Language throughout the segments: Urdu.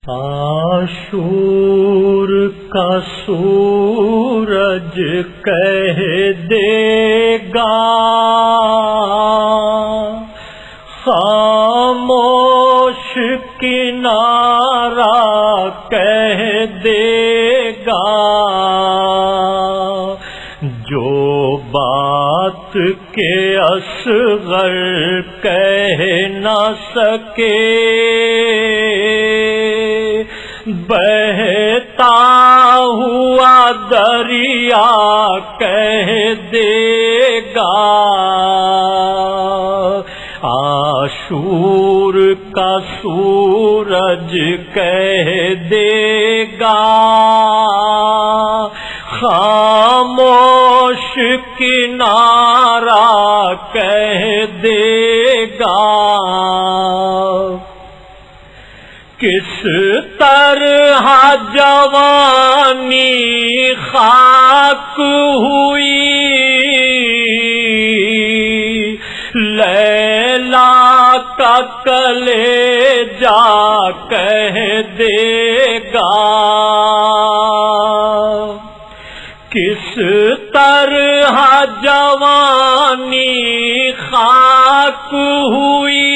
عاشور کا سورج کہہ دے گا، خاموش کنارہ کہہ دے گا، جو بات کے اصغر کہہ نہ سکے، بہتا ہوا دریا کہہ دے گا۔ عاشور کا سورج کہہ دے گا، خاموش کنارہ کہہ دے گا، کس طرح جوانی خاک ہوئی، لیلا کا کلیجہ کہہ دے گا، کس طرح جوانی خاک ہوئی،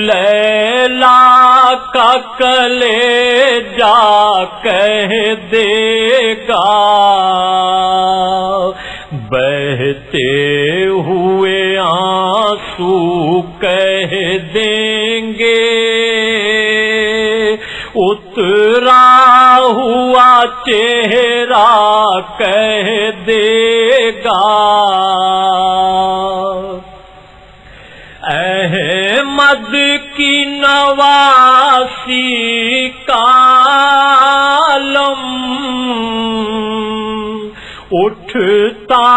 لیلا کا کلیجہ کہہ دے گا، بہتے ہوئے آنسو کہہ دیں گے، اترا ہوا چہرہ کہہ دے گا، احمد کی نواسی کا عالم اٹھتا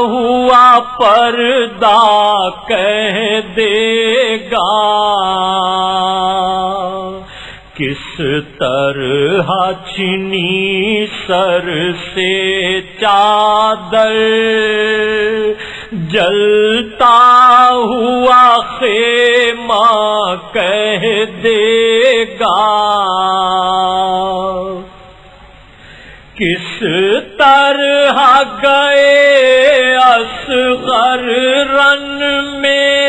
ہوا پردہ کہہ دے گا، کس طرح چھنی سر سے چادر، جلتا ہوا خیمہ کہہ دے گا، کس طرح گئے اصغر رن میں،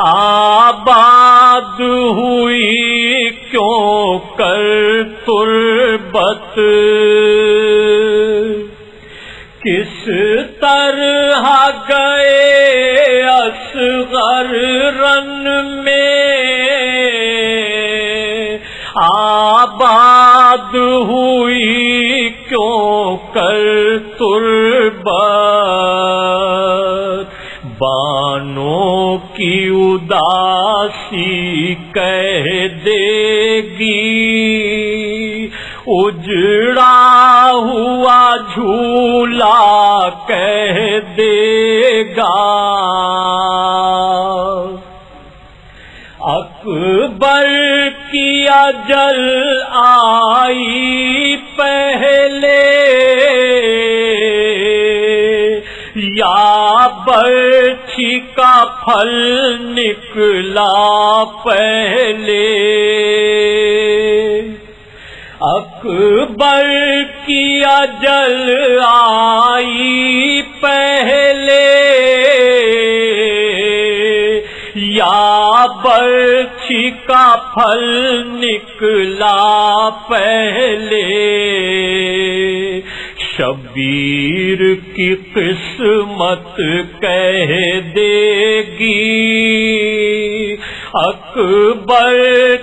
آباد ہوئی کیوں کر تربت، کس طرح گئے اصغر رن میں، آباد ہوئی کیوں کر تربت، بانوں کی اداسی کہہ دے گی، اجڑا ہوا جھولا کہہ دے گا، اکبر کی اجل آئی پہلے، یا برچھی کا پھل نکلا پہلے، اکبر کی اجل آئی پہلے، یا برچھی کا پھل نکلا پہلے، شبیر کی قسمت کہہ دے گی، اکبر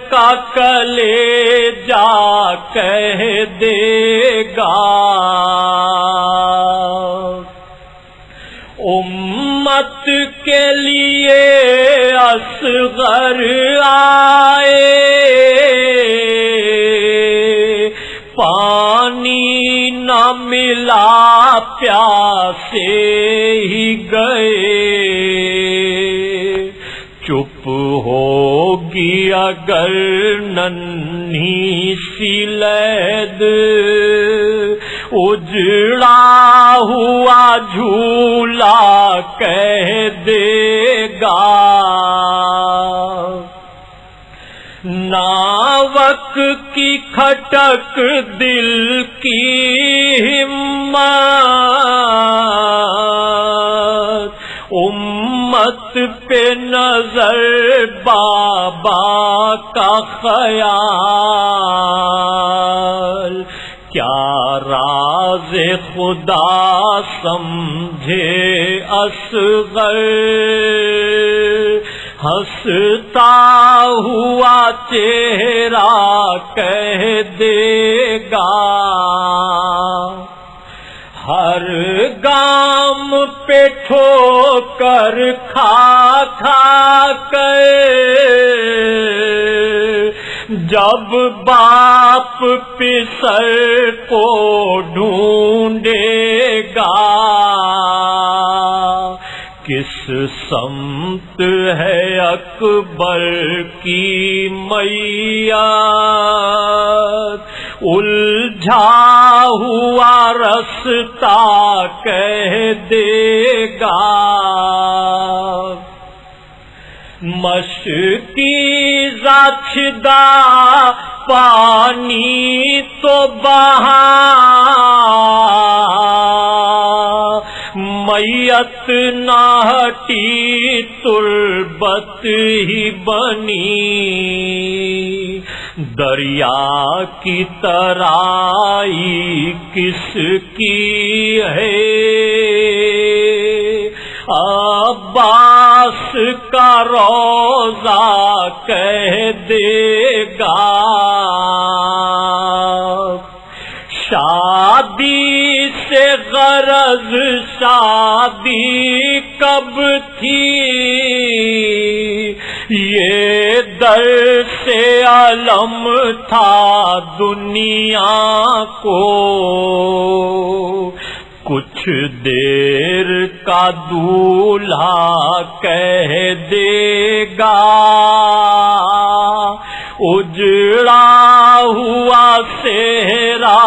کا کلیجہ کہہ دے گا، امت کے لیے اصغر آئے، پانی نہ ملا پیاسے ہی گئے، چپ ہوگی اگر ننھی سی لید، اجڑا ہوا جھولا کہہ دے گا ناوک کی کھٹک دل کی ہمت، امت پہ نظر بابا کا خیال، کیا راز خدا سمجھے اصغر، ہنستا ہوا چہرہ کہہ دے گا، ہر گام پہ ٹھوکر کھا کھا کر جب باپ پسر کو ڈھونڈے گا، کس سمت ہے اکبر کی میت، الجھا ہوا رستہ کہہ دے گا، مشکی زچدا پانی تو بہا، میت نہ ہٹی تربت ہی بنی، دریا کی ترائی کس کی ہے، عباس کا روضہ کہہ دے گا، شادی سے غرض شادی کب تھی، یہ در سے علم تھا دنیا کو، کچھ دیر کا دولہا کہہ دے گا، اجڑا ہوا صحرا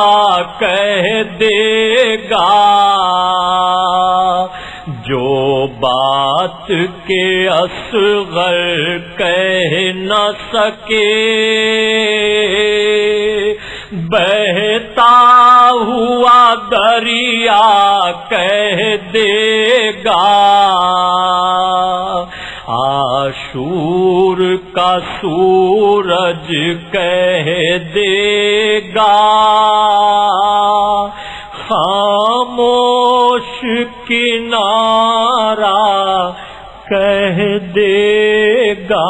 کہہ دے گا، جو بات کے اصغر کہہ نہ سکے، بہتا ہوا دریا کہہ دے گا، عاشور کا سورج کہہ دے گا، خاموش کنارہ کہہ دے گا۔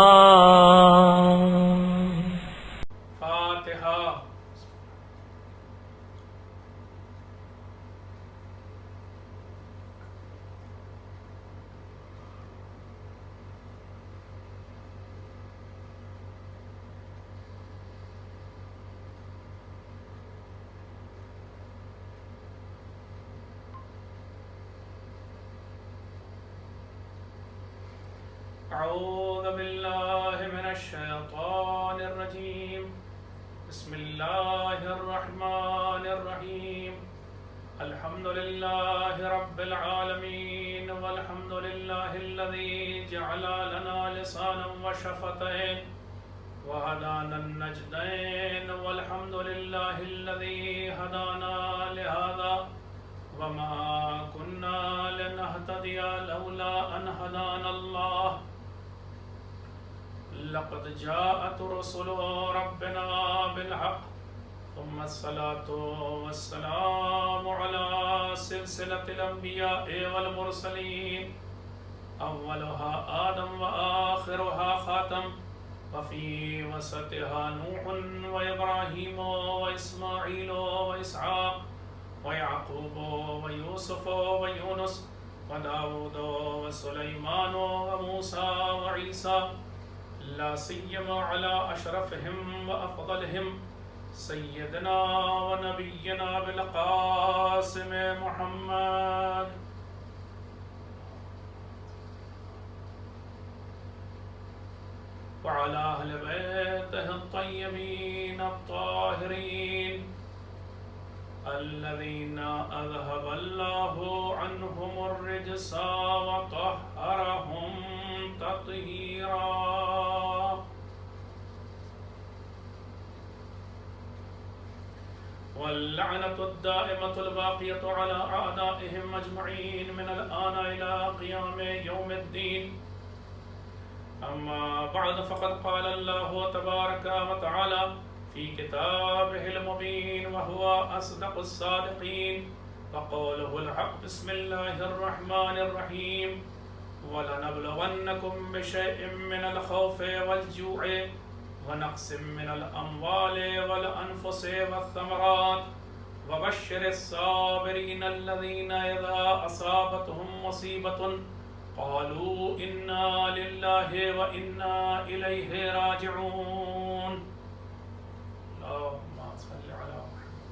اعوذ باللہ من الشیطان الرجیم، بسم اللہ الرحمن الرحیم، الحمد للہ رب العالمین، والحمد للہ الذی جعل لنا لسانا وشفتین وهدانا النجدین، والحمد للہ الذی هدانا لهذا وما كنا لنهتدي لولا ان هدانا الله، لقد جاءت رسل ربنا بالحق، ثم الصلاة والسلام على سلسلة الأنبياء والمرسلين، أولها آدم وآخرها خاتم، وفي وسطها نوح وإبراهيم وإسماعيل وإسحاق ويعقوب ويوسف ويونس وداود وسليمان وموسى وعيسى، لا سيما على أشرفهم وأفضلهم سيدنا ونبينا بالقاسم محمد وعلى أهل بيته الطيبين الطاهرين الذين أذهب الله عنهم الرجس وطهرهم تطهيرا۔ واللعنة الدائمة الباقية على أعدائهم أجمعين من الآن إلى قيام يوم الدين. أما بعد فقد قال الله تبارك وتعالى في كتابه المبين وهو أصدق الصادقين وقوله الحق. بسم الله الرحمن الرحيم. وَلَنَبْلُوَنَّكُمْ بِشَيْءٍ مِّنَ الْخَوْفِ وَالْجُوعِ وَنَقْصٍ مِّنَ الْأَمْوَالِ وَالْأَنفُسِ وَالثَّمَرَاتِ وَبَشِّرِ الصَّابِرِينَ الَّذِينَ إِذَا أَصَابَتْهُم مُّصِيبَةٌ قَالُوا إِنَّا لِلَّهِ وَإِنَّا إِلَيْهِ رَاجِعُونَ. اللهم صل على محمد.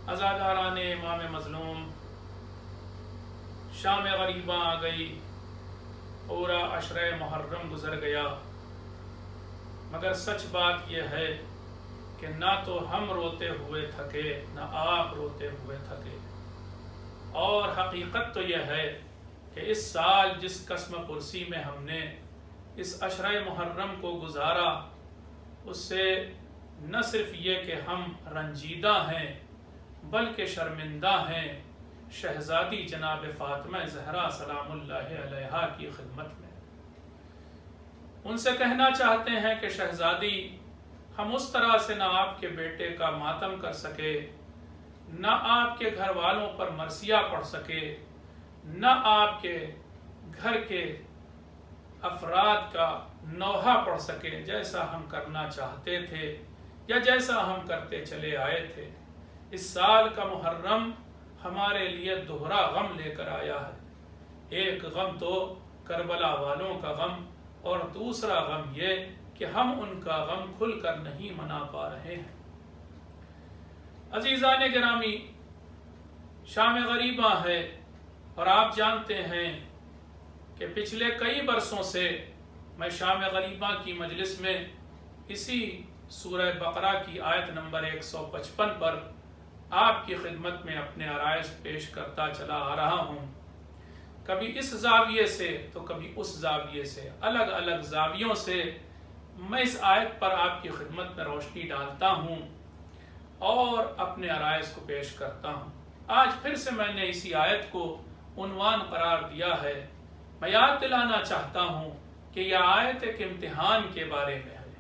عزاداران امام مظلوم، شام غریبہ آ گئی، پورا عشرہ محرم گزر گیا، مگر سچ بات یہ ہے کہ نہ تو ہم روتے ہوئے تھکے نہ آپ روتے ہوئے تھکے، اور حقیقت تو یہ ہے کہ اس سال جس قسم پرسی میں ہم نے اس عشرہ محرم کو گزارا، اس سے نہ صرف یہ کہ ہم رنجیدہ ہیں بلکہ شرمندہ ہیں شہزادی جناب فاطمہ زہرا سلام اللہ علیہا کی خدمت میں۔ ان سے کہنا چاہتے ہیں کہ شہزادی، ہم اس طرح سے نہ آپ کے بیٹے کا ماتم کر سکے، نہ آپ کے گھر والوں پر مرثیہ پڑھ سکے، نہ آپ کے گھر کے افراد کا نوحہ پڑھ سکے جیسا ہم کرنا چاہتے تھے یا جیسا ہم کرتے چلے آئے تھے۔ اس سال کا محرم ہمارے لیے دوہرا غم لے کر آیا ہے۔ ایک غم تو کربلا والوں کا غم، اور دوسرا غم یہ کہ ہم ان کا غم کھل کر نہیں منا پا رہے ہیں۔ عزیزان گرامی، شام غریبہ ہے، اور آپ جانتے ہیں کہ پچھلے کئی برسوں سے میں شام غریبہ کی مجلس میں اسی سورہ بقرہ کی آیت نمبر 155 پر آپ کی خدمت میں اپنے عرائض پیش کرتا چلا آ رہا ہوں۔ کبھی اس زاویے سے تو کبھی اس زاویے سے، الگ الگ زاویوں سے میں اس آیت پر آپ کی خدمت میں روشنی ڈالتا ہوں اور اپنے عرائض کو پیش کرتا ہوں۔ آج پھر سے میں نے اسی آیت کو عنوان قرار دیا ہے۔ میں یاد دلانا چاہتا ہوں کہ یہ آیت ایک امتحان کے بارے میں ہے،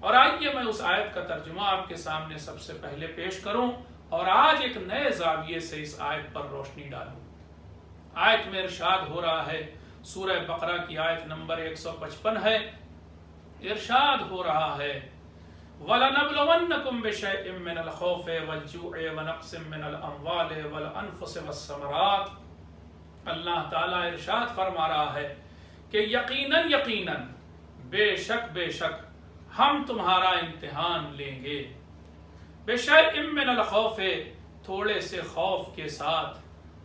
اور آئیے میں اس آیت کا ترجمہ آپ کے سامنے سب سے پہلے پیش کروں اور آج ایک نئے زاویے سے اس آیت پر روشنی ڈالوں۔ آیت میں ارشاد ہو رہا ہے، سورہ بقرہ کی آیت نمبر 155 ہے، ارشاد ہو رہا ہے وَلَنَبْلُوَنَّكُمْ بِشَيْءٍ مِّنَ الْخَوْفِ وَالْجُوعِ وَنَقْصٍ مِّنَ الْأَمْوَالِ وَالْأَنفُسِ وَالثَّمَرَاتِ۔ اللہ تعالیٰ ارشاد فرما رہا ہے کہ یقیناً بے شک ہم تمہارا امتحان لیں گے۔ بِشَيْءٍ مِّنَ الْخَوْفِ، تھوڑے سے خوف کے ساتھ،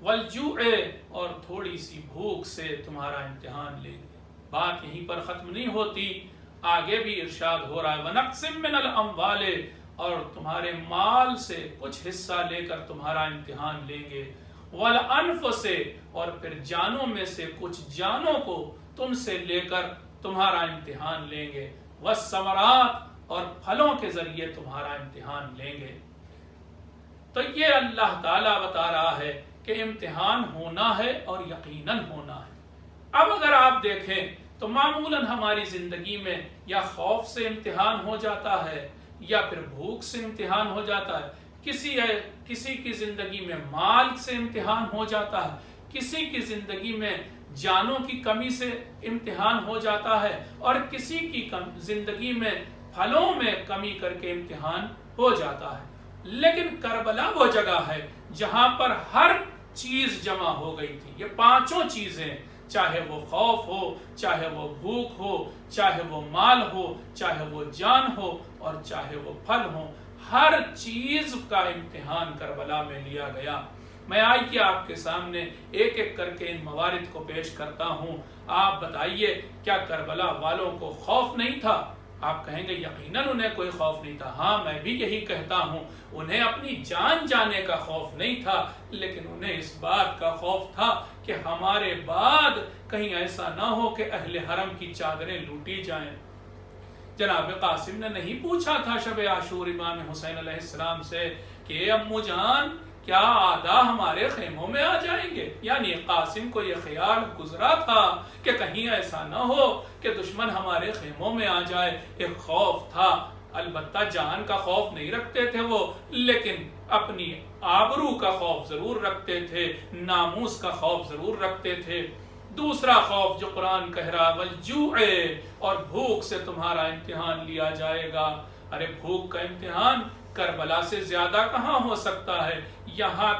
وَالْجُوعِ، اور تھوڑی سی بھوک سے تمہارا امتحان لیں گے۔ بات یہیں پر ختم نہیں ہوتی، آگے بھی ارشاد ہو رہا ہے وَنَقْصٍ مِّنَ الْأَمْوَالِ، اور تمہارے مال سے کچھ حصہ لے کر تمہارا امتحان لیں گے، وَالْأَنفُسِ، اور پھر جانوں میں سے کچھ جانوں کو تم سے لے کر تمہارا امتحان لیں گے، وَالثَّمَرَاتِ، اور پھلوں کے ذریعے تمہارا امتحان لیں گے۔ تو یہ اللہ تعالیٰ بتا رہا ہے کہ امتحان ہونا ہے اور یقیناً ہونا ہے۔ اب اگر آپ دیکھیں تو معمولاً ہماری زندگی میں یا خوف سے امتحان ہو جاتا ہے یا پھر بھوک سے امتحان ہو جاتا ہے، کسی کی زندگی میں مال سے امتحان ہو جاتا ہے، کسی کی زندگی میں جانوں کی کمی سے امتحان ہو جاتا ہے، اور کسی کی زندگی میں پھلوں میں کمی کر کے امتحان ہو جاتا ہے۔ لیکن کربلا وہ جگہ ہے جہاں پر ہر چیز جمع ہو گئی تھی۔ یہ پانچوں چیزیں، چاہے وہ خوف ہو، چاہے وہ بھوک ہو، چاہے وہ مال ہو، چاہے وہ جان ہو، اور چاہے وہ پھل ہو، ہر چیز کا امتحان کربلا میں لیا گیا۔ میں آئیے آپ کے سامنے ایک ایک کر کے ان موارد کو پیش کرتا ہوں۔ آپ بتائیے، کیا کربلا والوں کو خوف نہیں تھا؟ آپ کہیں گے یقیناً انہیں کوئی خوف نہیں تھا۔ ہاں، میں بھی یہی کہتا ہوں، انہیں اپنی جان جانے کا خوف نہیں تھا، لیکن انہیں اس بات کا خوف تھا کہ ہمارے بعد کہیں ایسا نہ ہو کہ اہل حرم کی چادریں لوٹی جائیں۔ جناب قاسم نے نہیں پوچھا تھا شب عاشور امام حسین علیہ السلام سے کہ امو جان کیا آدھا ہمارے خیموں میں آ جائیں گے؟ یعنی قاسم کو یہ خیال گزرا تھا کہ کہیں ایسا نہ ہو کہ دشمن ہمارے خیموں میں آ جائے، ایک خوف تھا۔ البتہ جان کا خوف نہیں رکھتے تھے وہ، لیکن اپنی آبرو کا خوف ضرور رکھتے تھے، ناموس کا خوف ضرور رکھتے تھے۔ دوسرا خوف جو قرآن کہہ رہا والجوع، اور بھوک سے تمہارا امتحان لیا جائے گا۔ ارے بھوک کا امتحان کربلا سے زیادہ کہاں ہو سکتا ہے؟ یہاں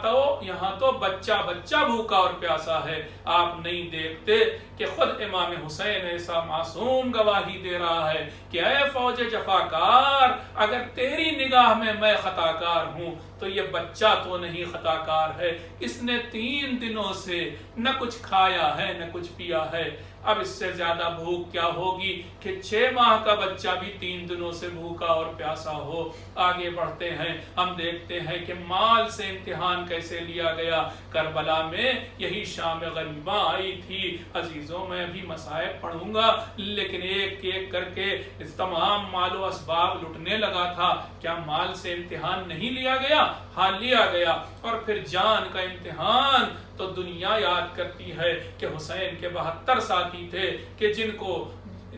تو بچہ بھوکا اور پیاسا ہے۔ آپ نہیں دیکھتے کہ خود امام حسین ایسا معصوم گواہی دے رہا ہے کہ اے فوج جفاکار، اگر تیری نگاہ میں خطا کار ہوں تو یہ بچہ تو نہیں خطا کار ہے، اس نے 3 دنوں سے نہ کچھ کھایا ہے نہ کچھ پیا ہے۔ اب اس سے زیادہ بھوک کیا ہوگی کہ 6 ماہ کا بچہ بھی 3 دنوں سے بھوکا اور پیاسا ہو۔ آگے بڑھتے ہیں، ہم دیکھتے ہیں کہ مال سے امتحان کیسے لیا گیا۔ کربلا میں یہی شام غریباں آئی تھی۔ عزیزوں میں بھی مصائب پڑھوں گا، لیکن ایک ایک کر کے اس تمام مال و اسباب لٹنے لگا تھا۔ کیا مال سے امتحان نہیں لیا گیا؟ ہاں لیا گیا۔ اور پھر جان کا امتحان تو دنیا یاد کرتی ہے کہ حسین کے 72 ساتھی تھے کہ جن کو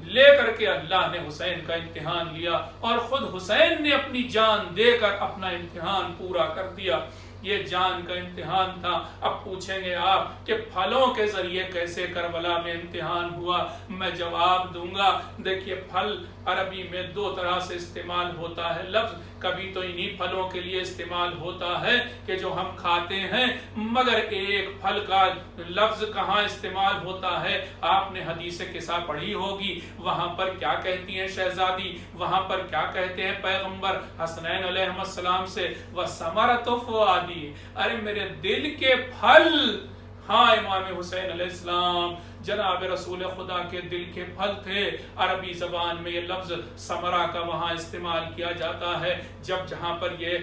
لے کر کے اللہ نے حسین کا امتحان لیا، اور خود حسین نے اپنی جان دے کر اپنا امتحان پورا کر دیا۔ یہ جان کا امتحان تھا۔ اب پوچھیں گے آپ کہ پھلوں کے ذریعے کیسے کربلا میں امتحان ہوا؟ میں جواب دوں گا۔ دیکھیے پھل عربی میں 2 طرح سے استعمال ہوتا ہے لفظ۔ کبھی تو انہی پھلوں کے لیے استعمال ہوتا ہے کہ جو ہم کھاتے ہیں، مگر ایک پھل کا لفظ کہاں استعمال ہوتا ہے؟ آپ نے حدیث قصہ پڑھی ہوگی، وہاں پر کیا کہتی ہیں شہزادی، وہاں پر کیا کہتے ہیں پیغمبر حسنین علیہ السلام سے؟ وَثَمَرَةُ فُؤَادِي، ارے میرے دل کے پھل۔ ہاں امام حسین علیہ السلام جناب رسول خدا کے دل کے پھل تھے۔ عربی زبان میں یہ لفظ ثمرہ کا وہاں استعمال کیا جاتا ہے جب جہاں پر یہ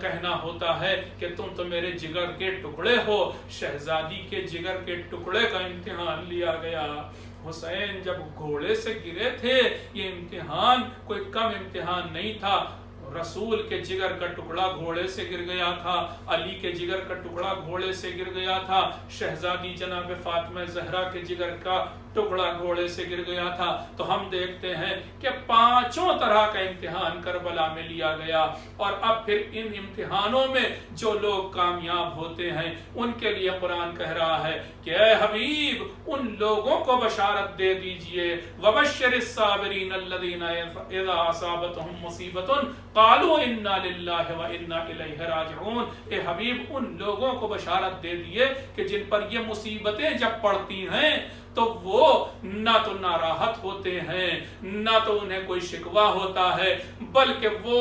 کہنا ہوتا ہے کہ تم تو میرے جگر کے ٹکڑے ہو۔ شہزادی کے جگر کے ٹکڑے کا امتحان لیا گیا۔ حسین جب گھوڑے سے گرے تھے، یہ امتحان کوئی کم امتحان نہیں تھا۔ رسول کے جگر کا ٹکڑا گھوڑے سے گر گیا تھا، علی کے جگر کا ٹکڑا گھوڑے سے گر گیا تھا، شہزادی جناب فاطمہ زہرا کے جگر کا ٹکڑا گھوڑے سے گر گیا تھا۔ تو ہم دیکھتے ہیں کہ 5 طرح کا امتحان کربلا میں لیا گیا۔ اور اب پھر ان امتحانوں میں جو لوگ کامیاب ہوتے ہیں ان کے لیے قرآن کہہ رہا ہے کہ اے حبیب ان لوگوں کو بشارت دے دیجئے، وَبَشِّرِ الصَّابِرِينَ الَّذِينَ إِذَا أَصَابَتْهُمْ مُصِيبَةٌ قَالُوا إِنَّا لِلَّهِ وَإِنَّا إِلَيْهِ رَاجِعُونَ۔ اے حبیب ان لوگوں کو بشارت دے دیے کہ جن پر یہ مصیبتیں جب پڑتی ہیں تو وہ نہ تو ناراحت ہوتے ہیں، نہ تو انہیں کوئی شکوہ ہوتا ہے، بلکہ وہ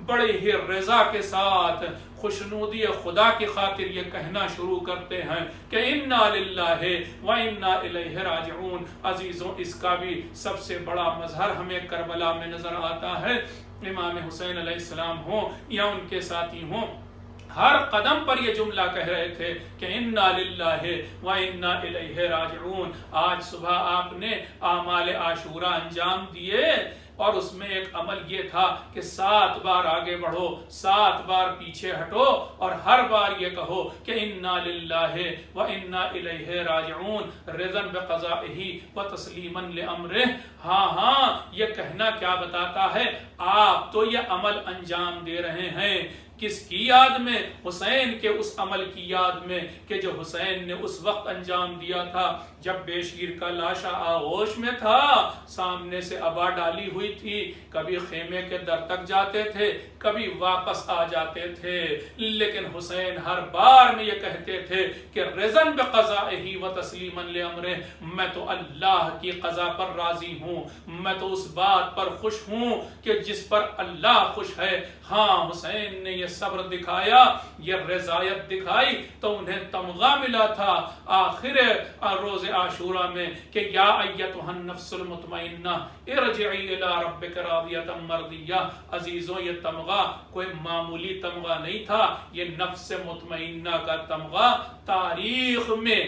بڑے ہی رضا کے ساتھ خوشنودی خدا کی خاطر یہ کہنا شروع کرتے ہیں کہ انا للہ و انا الیہ راجعون۔ عزیزوں اس کا بھی سب سے بڑا مظہر ہمیں کربلا میں نظر آتا ہے۔ امام حسین علیہ السلام ہوں یا ان کے ساتھی ہوں، ہر قدم پر یہ جملہ کہہ رہے تھے کہ انا للہ و انا الیہ راجعون۔ آج صبح آپ نے اعمال عاشورہ انجام دیے اور اس میں ایک عمل یہ تھا کہ 7 بار آگے بڑھو، 7 بار پیچھے ہٹو اور ہر بار یہ کہو کہ انا للہ و انا الیہ راجعون رضا بقضائہ و تسلیما لامرہ۔ ہاں یہ کہنا کیا بتاتا ہے؟ آپ تو یہ عمل انجام دے رہے ہیں کس کی یاد میں؟ حسین کے اس عمل کی یاد میں کہ جو حسین نے اس وقت انجام دیا تھا جب بے شیر کا لاشا آغوش میں تھا، سامنے سے ابا ڈالی ہوئی تھی، کبھی خیمے کے در تک جاتے تھے، کبھی واپس آ جاتے تھے، لیکن حسین ہر بار میں یہ کہتے تھے کہ رضن بقضائہ و تسلیما لامرہ، میں تو اللہ کی قضا پر راضی ہوں، میں تو اس بات پر خوش ہوں کہ جس پر اللہ خوش ہے۔ ہاں حسین نے یہ صبر دکھایا، یہ رضایت دکھائی تو انہیں تمغہ ملا تھا آخر روز عاشورہ میں کہ یا ایتھا النفس المطمئنہ ارجعی الی ربک راضیۃ مرضیہ۔ عزیزوں یہ تمغہ کوئی معمولی تمغہ نہیں تھا، یہ نفس مطمئنہ کا تمغہ تاریخ میں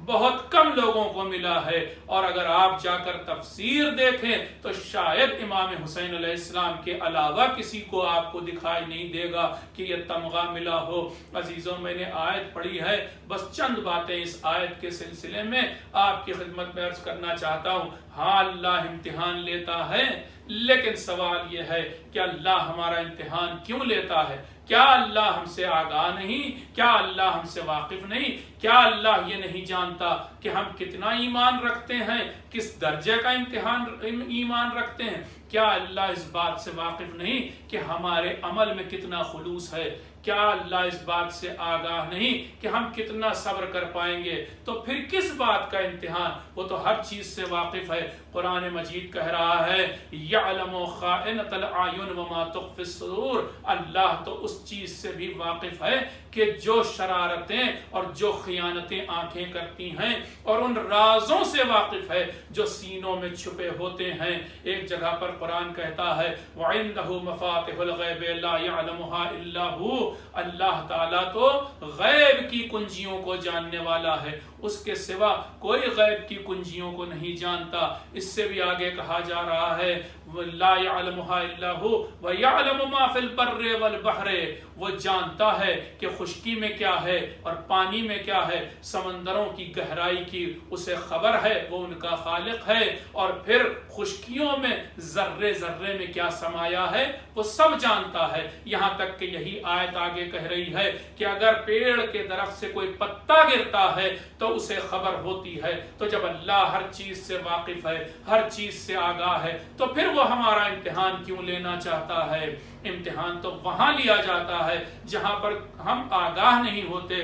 بہت کم لوگوں کو ملا ہے، اور اگر آپ جا کر تفسیر دیکھیں تو شاید امام حسین علیہ السلام کے علاوہ کسی کو آپ کو دکھائی نہیں دے گا کہ یہ تمغہ ملا ہو۔ عزیزوں، میں نے آیت پڑھی ہے، بس چند باتیں اس آیت کے سلسلے میں آپ کی خدمت میں عرض کرنا چاہتا ہوں۔ ہاں، اللہ امتحان لیتا ہے، لیکن سوال یہ ہے کہ اللہ ہمارا امتحان کیوں لیتا ہے؟ کیا اللہ ہم سے آگاہ نہیں؟ کیا اللہ ہم سے واقف نہیں؟ کیا اللہ یہ نہیں جانتا کہ ہم کتنا ایمان رکھتے ہیں، کس درجے کا ایمان رکھتے ہیں؟ کیا اللہ اس بات سے واقف نہیں کہ ہمارے عمل میں کتنا خلوص ہے؟ کیا اللہ اس بات سے آگاہ نہیں کہ ہم کتنا صبر کر پائیں گے؟ تو پھر کس بات کا امتحان؟ وہ تو ہر چیز سے واقف ہے۔ قرآن مجید کہہ رہا ہے یعلم خائنۃ الاعین وما تخفی الصدور، اللہ تو اس چیز سے بھی واقف ہے کہ جو شرارتیں اور جو خیانتیں آنکھیں کرتی ہیں، اور ان رازوں سے واقف ہے جو سینوں میں چھپے ہوتے ہیں۔ ایک جگہ پر قرآن کہتا ہے وعنده مفاتح الغیب لا يعلمها الا هو، اللہ تعالیٰ تو غیب کی کنجیوں کو جاننے والا ہے، اس کے سوا کوئی غیب کی کنجیوں کو نہیں جانتا۔ اس سے بھی آگے کہا جا رہا ہے لا يعلمها الا هو ويعلم ما في البر والبحر، وہ جانتا ہے کہ خشکی میں کیا ہے اور پانی میں کیا ہے، سمندروں کی گہرائی کی اسے خبر ہے، وہ ان کا خالق ہے، اور پھر خشکیوں میں ذرے ذرے میں کیا سمایا ہے وہ سب جانتا ہے۔ یہاں تک کہ یہی آیت آگے کہہ رہی ہے کہ اگر پیڑ کے درخت سے کوئی پتا گرتا ہے تو اسے خبر ہوتی ہے۔ تو جب اللہ ہر چیز سے واقف ہے، ہر چیز سے آگاہ ہے، تو پھر وہ ہمارا امتحان کیوں لینا چاہتا ہے؟ امتحان تو وہاں لیا جاتا ہے جہاں پر ہم آگاہ نہیں ہوتے۔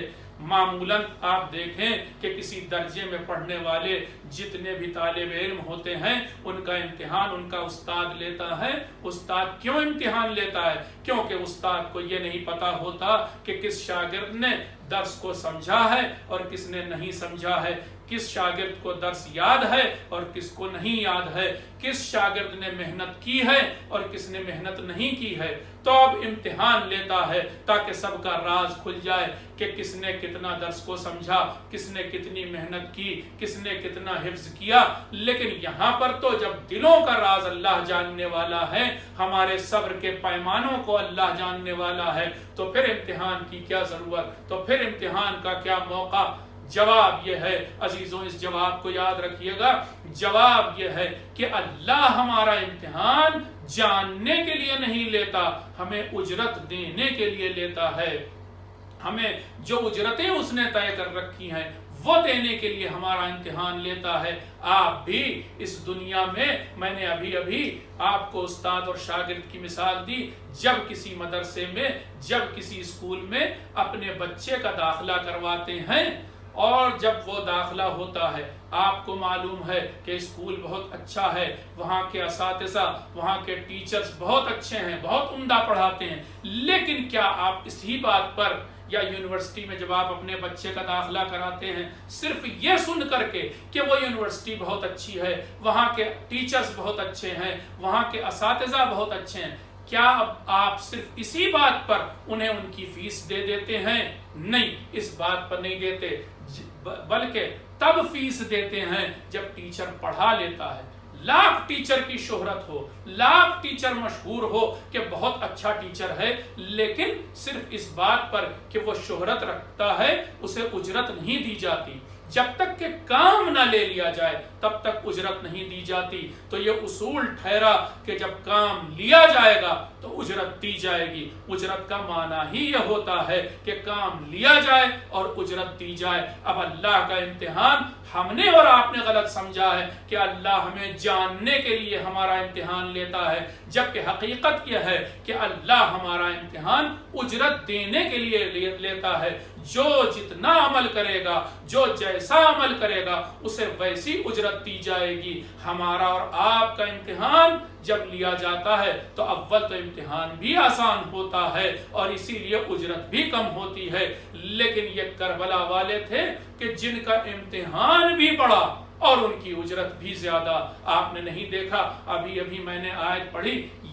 معمولاً آپ دیکھیں کہ کسی درجے میں پڑھنے والے جتنے بھی طالب علم ہوتے ہیں، ان کا امتحان ان کا استاد لیتا ہے۔ استاد کیوں امتحان لیتا ہے؟ کیونکہ استاد کو یہ نہیں پتا ہوتا کہ کس شاگرد نے درس کو سمجھا ہے اور کس نے نہیں سمجھا ہے، کس شاگرد کو درس یاد ہے اور کس کو نہیں یاد ہے، کس شاگرد نے محنت کی ہے اور کس نے محنت نہیں کی ہے۔ تو اب امتحان لیتا ہے تاکہ سب کا راز کھل جائے کہ کس نے کتنا درس کو سمجھا، کس نے کتنی محنت کی، کس نے کتنا حفظ کیا۔ لیکن یہاں پر تو جب دلوں کا راز اللہ جاننے والا ہے، ہمارے صبر کے پیمانوں کو اللہ جاننے والا ہے، تو پھر امتحان کی کیا ضرورت؟ تو پھر امتحان کا کیا موقع؟ جواب یہ ہے عزیزوں، اس جواب کو یاد رکھیے گا، جواب یہ ہے کہ اللہ ہمارا امتحان جاننے کے لیے نہیں لیتا، ہمیں اجرت دینے کے لیے لیتا ہے۔ ہمیں جو اجرتیں اس نے طے کر رکھی ہیں وہ دینے کے لیے ہمارا امتحان لیتا ہے۔ آپ بھی اس دنیا میں نے ابھی آپ کو استاد اور شاگرد کی مثال دی، جب کسی مدرسے میں، جب کسی اسکول میں اپنے بچے کا داخلہ کرواتے ہیں، اور جب وہ داخلہ ہوتا ہے، آپ کو معلوم ہے کہ اسکول بہت اچھا ہے، وہاں کے اساتذہ، وہاں کے ٹیچرز بہت اچھے ہیں، بہت عمدہ پڑھاتے ہیں، لیکن کیا آپ اسی بات پر، یا یونیورسٹی میں جب آپ اپنے بچے کا داخلہ کراتے ہیں، صرف یہ سن کر کے کہ وہ یونیورسٹی بہت اچھی ہے، وہاں کے ٹیچرز بہت اچھے ہیں، وہاں کے اساتذہ بہت اچھے ہیں، کیا اب آپ صرف اسی بات پر انہیں ان کی فیس دے دیتے ہیں؟ نہیں، اس بات پر نہیں دیتے، بلکہ تب فیس دیتے ہیں جب ٹیچر پڑھا لیتا ہے۔ لاکھ ٹیچر کی شہرت ہو، لاکھ ٹیچر مشہور ہو کہ بہت اچھا ٹیچر ہے، لیکن صرف اس بات پر کہ وہ شہرت رکھتا ہے اسے اجرت نہیں دی جاتی۔ جب تک کہ کام نہ لے لیا جائے تب تک اجرت نہیں دی جاتی۔ تو یہ اصول ٹھہرا کہ جب کام لیا جائے گا تو اجرت دی جائے گی۔ اجرت کا معنی ہی یہ ہوتا ہے کہ کام لیا جائے اور اجرت دی جائے۔ اب اللہ کا امتحان ہم نے اور آپ نے غلط سمجھا ہے کہ اللہ ہمیں جاننے کے لیے ہمارا امتحان لیتا ہے، جبکہ حقیقت یہ ہے کہ اللہ ہمارا امتحان اجرت دینے کے لیے لیتا ہے۔ جو جتنا عمل کرے گا، جو جیسا عمل کرے گا، اسے ویسی اجرت دی جائے گی۔ ہمارا اور آپ کا امتحان جب لیا جاتا ہے تو اول تو امتحان بھی آسان ہوتا ہے اور اسی لیے اجرت بھی کم ہوتی ہے، لیکن یہ کربلا والے تھے کہ جن کا امتحان بھی بڑا اور ان کی اجرت بھی زیادہ۔ آپ نے نہیں دیکھا، ابھی میں نے آیت پڑھی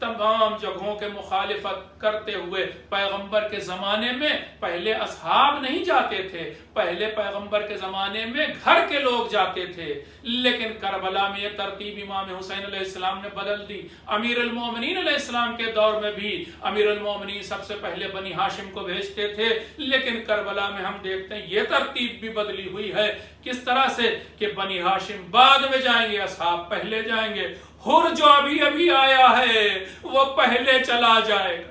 تمام جگہوں کے مخالفت کرتے ہوئے پیغمبر کے زمانے میں پہلے اصحاب نہیں جاتے تھے، پہلے پیغمبر کے زمانے میں گھر کے لوگ جاتے تھے، لیکن کربلا میں یہ ترتیب امام حسین علیہ السلام نے بدل دی۔ امیر المومنین علیہ السلام کے دور میں بھی امیر المومنین سب سے پہلے بنی ہاشم کو بھیجتے تھے، لیکن کربلا میں ہم دیکھتے ہیں یہ ترتیب بھی بدلی ہوئی ہے۔ کس طرح سے کہ بنی ہاشم بعد میں جائیں گے، اصحاب پہلے جائیں گے، حر جو ابھی آیا ہے وہ پہلے چلا جائے گا،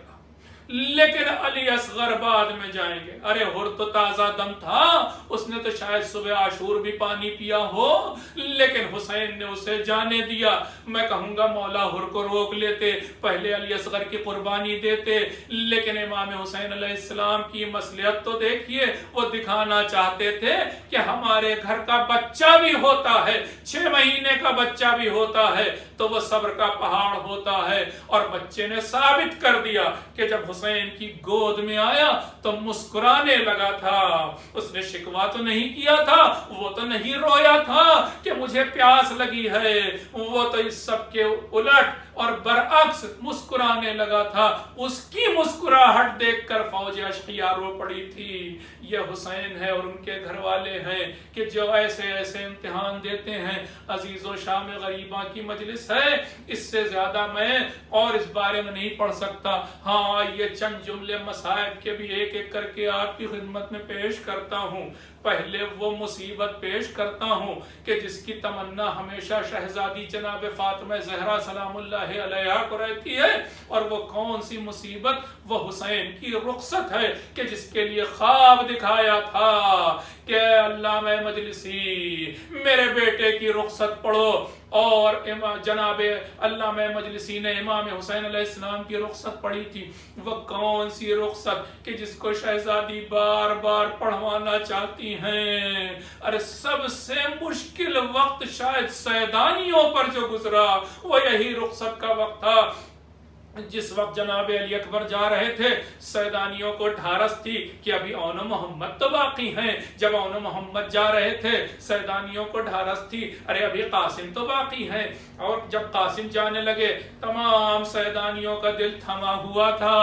لیکن علی اصغر بعد میں جائیں گے۔ ارے حر تو تازہ دم تھا، اس نے تو شاید صبح عاشور بھی پانی پیا ہو، لیکن حسین نے اسے جانے دیا۔ میں کہوں گا مولا حر کو روک لیتے، پہلے علی اصغر کی قربانی دیتے، لیکن امام حسین علیہ السلام کی مصلحت تو دیکھیے، وہ دکھانا چاہتے تھے کہ ہمارے گھر کا بچہ بھی ہوتا ہے، 6 مہینے کا بچہ بھی ہوتا ہے تو وہ صبر کا پہاڑ ہوتا ہے، اور بچے نے ثابت کر دیا کہ جب حسین کی گود میں آیا تو مسکرانے لگا تھا، اس نے شکوا تو نہیں کیا تھا، وہ تو نہیں رویا تھا کہ مجھے پیاس لگی ہے، وہ تو اس سب کے الٹ اور برعکس مسکرانے لگا تھا۔ اس کی مسکراہٹ دیکھ کر فوج اشقیاء رو پڑی تھی۔ یہ حسین ہے اور ان کے گھر والے ہیں کہ جو ایسے ایسے امتحان دیتے ہیں۔ عزیز و شام غریباں کی مجلس ہے، اس سے زیادہ میں اور اس بارے میں نہیں پڑھ سکتا۔ ہاں، یہ چند جملے مصائب کے بھی ایک ایک کر کے آپ کی خدمت میں پیش کرتا ہوں۔ پہلے وہ مصیبت پیش کرتا ہوں کہ جس کی تمنا ہمیشہ شہزادی جناب فاطمہ زہرا سلام اللہ علیہا کو رہتی ہے، اور وہ کون سی مصیبت؟ وہ حسین کی رخصت ہے کہ جس کے لیے خواب دکھایا تھا کہ علامہ مجلسی میرے بیٹے کی رخصت پڑھو، اور جناب علامہ مجلسی نے امام حسین علیہ السلام کی رخصت پڑھی تھی۔ وہ کون سی رخصت کہ جس کو شہزادی بار بار پڑھوانا چاہتی ہیں؟ ارے سب سے مشکل وقت شاید سیدانیوں پر جو گزرا وہ یہی رخصت کا وقت تھا، جس وقت جناب علی اکبر جا رہے تھے۔ سیدانیوں کو ڈھارس تھی کہ ابھی اون و محمد تو باقی ہیں، جب اون و محمد جا رہے تھے سیدانیوں کو ڈھارس تھی ارے ابھی قاسم تو باقی ہیں، اور جب قاسم جانے لگے تمام سیدانیوں کا دل تھما ہوا تھا،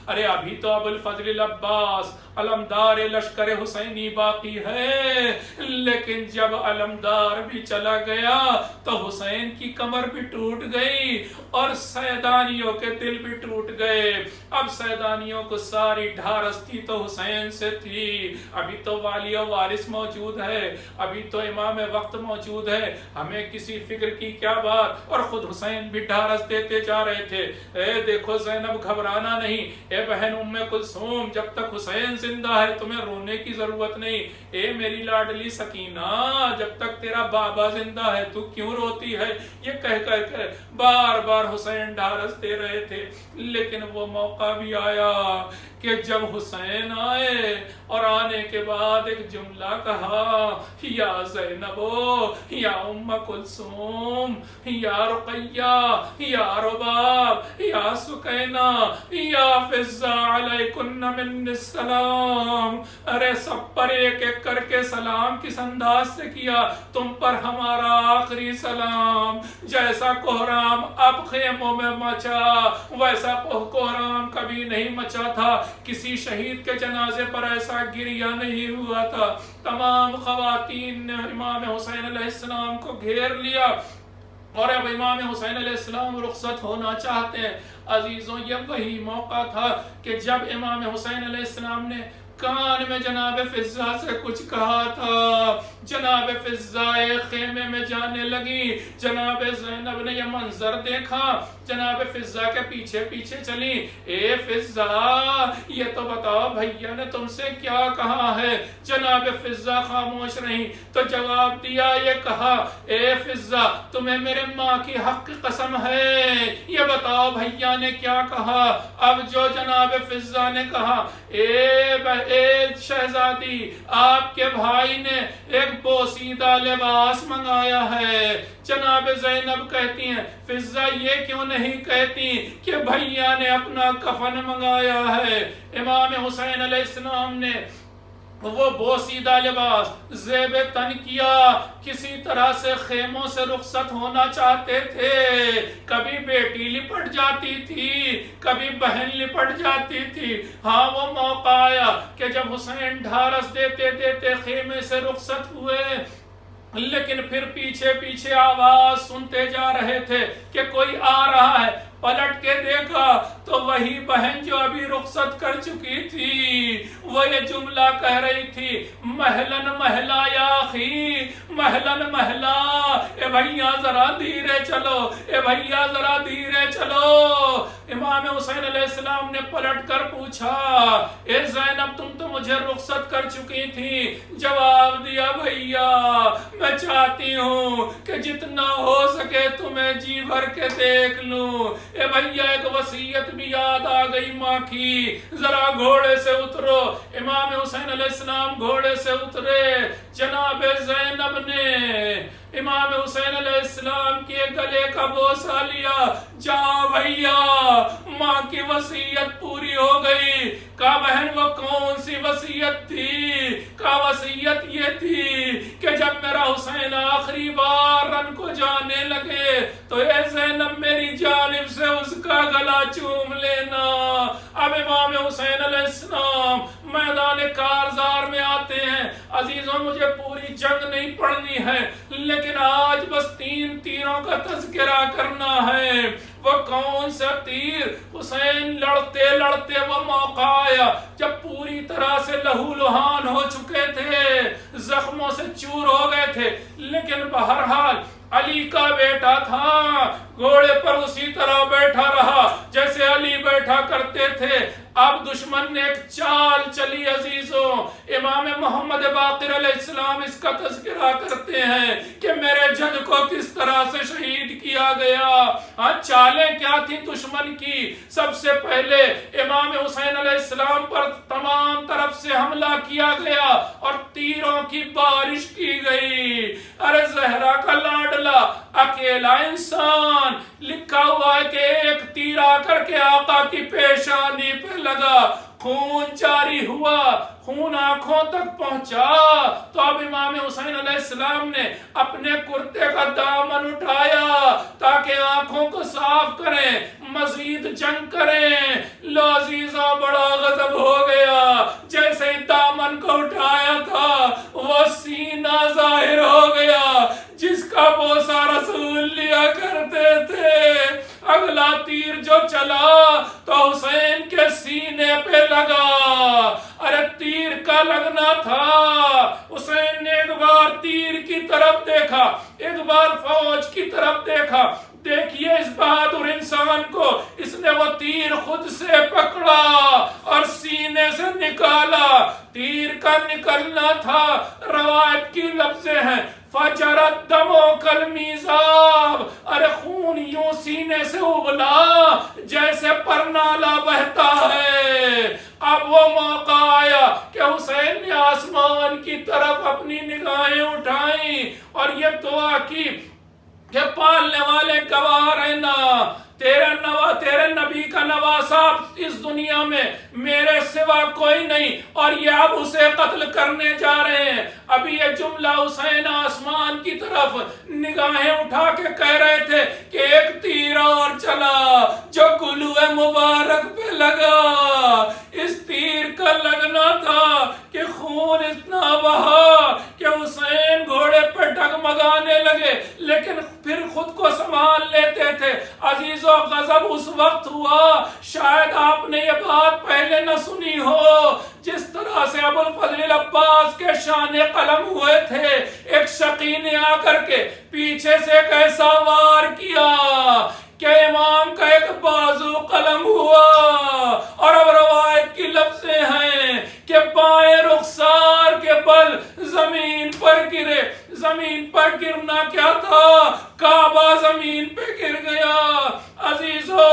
ارے ابھی تو ابو الفضل العباس علمدار لشکر حسینی باقی ہے۔ لیکن جب علمدار بھی چلا گیا تو حسین کی کمر بھی ٹوٹ گئی اور سیدانیوں کے دل بھی ٹوٹ گئے۔ اب سیدانیوں کو ساری ڈھارس تھی تو حسین سے تھی، ابھی تو والی و وارث موجود ہے، ابھی تو امام وقت موجود ہے، ہمیں کسی فکر کی کیا بات۔ اور خود حسین بھی ڈھارس دیتے جا رہے تھے، اے دیکھو زینب گھبرانا نہیں، اے بہن ام کلثوم جب تک حسین زندہ ہے تمہیں رونے کی ضرورت نہیں، اے میری لاڈلی سکینہ جب تک تیرا بابا زندہ ہے تو کیوں روتی ہے۔ یہ کہہ کر کے بار بار حسین ڈھارس دے رہے تھے، لیکن وہ موقع بھی آیا کہ جب حسین آئے اور آنے کے بعد ایک جملہ کہا، یا زینبو یا ام کلثوم یا رقیہ یا رباب یا سکینہ یا فضہ علیکن من السلام۔ ارے سب پر ایک ایک کر کے سلام کس انداز سے کیا، تم پر ہمارا آخری سلام۔ جیسا کوہرام اب خیموں میں مچا ویسا کوہرام کبھی نہیں مچا تھا، کسی شہید کے جنازے پر ایسا گریہ نہیں ہوا تھا۔ تمام خواتین نے امام حسین علیہ السلام کو گھیر لیا، اور اب امام حسین علیہ السلام رخصت ہونا چاہتے ہیں۔ عزیزوں، یہ وہی موقع تھا کہ جب امام حسین علیہ السلام نے کان میں جناب فضہ سے کچھ کہا تھا، جناب فضہ خیمے میں جانے لگی، جناب زینب نے یہ منظر دیکھا، جناب فضہ کے پیچھے پیچھے چلی، اے فضہ یہ تو بتاؤ بھیا نے تم سے کیا کہا ہے۔ جناب فضہ خاموش رہی تو جواب دیا، یہ کہا، اے فضہ تمہیں میرے ماں کی حق کی قسم ہے، یہ بتاؤ بھیا نے کیا کہا۔ اب جو جناب فضہ نے کہا، اے شہزادی آپ کے بھائی نے ایک بوسیدہ لباس منگایا ہے۔ جناب زینب کہتی ہیں، فضہ یہ کیوں نہیں کہتی کہ بھیا نے اپنا کفن منگایا ہے۔ امام حسین علیہ السلام نے وہ بوسیدہ لباس زیب تن کیا کسی طرح سے خیموں سے رخصت ہونا چاہتے تھے. کبھی بیٹی لپٹ جاتی تھی، کبھی بہن لپٹ جاتی تھی. ہاں وہ موقع آیا کہ جب حسین ڈھارس دیتے دیتے خیمے سے رخصت ہوئے، لیکن پھر پیچھے پیچھے آواز سنتے جا رہے تھے کہ کوئی آ رہا ہے. پلٹ کے دیکھا تو وہی بہن جو ابھی رخصت کر چکی تھی وہ یہ جملہ کہہ رہی تھی، محلن محلا یا اخی، محلن محلا، اے بھیا ذرا دھیرے چلو، اے بھیا ذرا دھیرے چلو. امام حسین علیہ السلام نے پلٹ کر پوچھا، اے زینب تم تو مجھے رخصت کر چکی تھی. جواب دیا، بھیا میں چاہتی ہوں کہ جتنا ہو سکے تمہیں جی بھر کے دیکھ لوں. اے بھیا ایک وصیت بھی یاد آ گئی ماں کی، ذرا گھوڑے سے اترو. امام حسین علیہ السلام گھوڑے سے اترے. جناب زینب نے امام حسین علیہ السلام کے گلے کا بوسہ لیا. جا بھیا ماں کی وصیت پوری ہو گئی. کہا بہن وہ کون سی وصیت تھی؟ کہا وصیت یہ تھی کہ جب میرا حسین آخری بار رن کو جانے لگے تو اے زینب میری جانب سے اس کا گلا چوم لینا. اب امام حسین علیہ السلام میدان کارزار میں آتے ہیں. عزیزوں مجھے پوری جنگ نہیں پڑھنی ہے، لیکن آج بس 3 تیروں کا تذکرہ کرنا ہے. وہ کون سا تیر؟ حسین لڑتے لڑتے وہ موقع آیا جب پوری طرح سے لہو لہان ہو چکے تھے، زخموں سے چور ہو گئے تھے، لیکن بہرحال علی کا بیٹا تھا، گھوڑے پر اسی طرح بیٹھا رہا جیسے علی بیٹھا کرتے تھے. اب دشمن نے ایک چال چلی عزیزوں. امام محمد باقر علیہ السلام اس کا تذکرہ کرتے ہیں کہ میرے جد کو کس طرح سے شہید کیا گیا. ہاں چالیں کیا تھی دشمن کی؟ سب سے پہلے امام حسین علیہ السلام پر تمام طرف سے حملہ کیا گیا اور تیروں کی بارش کی گئی. ارے زہرا کا لاڈلا اکیلا انسان، لکھا ہوا ہے کہ ایک تیر آ کر کے آقا کی پیشانی پہ لگا، خون جاری ہوا، خون آنکھوں تک پہنچا. تو اب امام حسین علیہ السلام نے اپنے کرتے کا دامن اٹھایا تاکہ آنکھوں کو صاف کریں، مزید جنگ کریں. لو عزیزہ بڑا غضب ہو گیا. جیسے ہی دامن کو اٹھایا تھا وہ سینہ ظاہر ہو گیا جس کا بوسہ رسول لیا کرتے تھے. اگلا تیر جو چلا تو حسین کے سینے پہ لگا. ارے تیر کا لگنا تھا. حسین نے ایک بار تیر کی طرف دیکھا، ایک بار فوج کی طرف دیکھا. دیکھیے اس بہادر انسان کو، اس نے وہ تیر خود سے پکڑا اور سینے سے نکالا. تیر کا نکلنا تھا. روایت کی لفظیں ہیں فجرت دمو کالمیزاب، ارے خون یوں سینے سے ابلا جیسے پرنالا بہتا ہے. اب وہ موقع آیا کہ حسین نے آسمان کی طرف اپنی نگاہیں اٹھائیں اور یہ دعا کی کہ پالنے والے گواہ رہنا، تیرے نبی کا نواسا اس دنیا میں میرے سوا کوئی نہیں، اور یہ اب اسے قتل کرنے جا رہے ہیں. ابھی یہ جملہ حسین آسمان کی طرف نگاہیں اٹھا کے کہہ رہے تھے کہ ایک تیر اور چلا جو گلوئے مبارک پہ لگا. اس تیر کا لگنا تھا کہ خون اتنا بہا کہ حسین گھوڑے پہ ڈگمگانے لگے، لیکن پھر خود کو سنبھال لیتے تھے. عزیزو غضب اس وقت ہوا، شاید آپ نے یہ بات پہلے نہ سنی ہو، جس طرح سے ابو الفضل العباس کے شان قلم ہوئے تھے. ایک شقی نے آ کر کے پیچھے سے ایک ایسا وار کیا کہ امام کا ایک بازو قلم ہوا. اور اب روایت کی لفظیں ہیں کہ بائیں رخسار کے بل زمین پر گرے. زمین پر گرنا کیا تھا؟ کعبہ زمین پہ گر گیا. عزیزو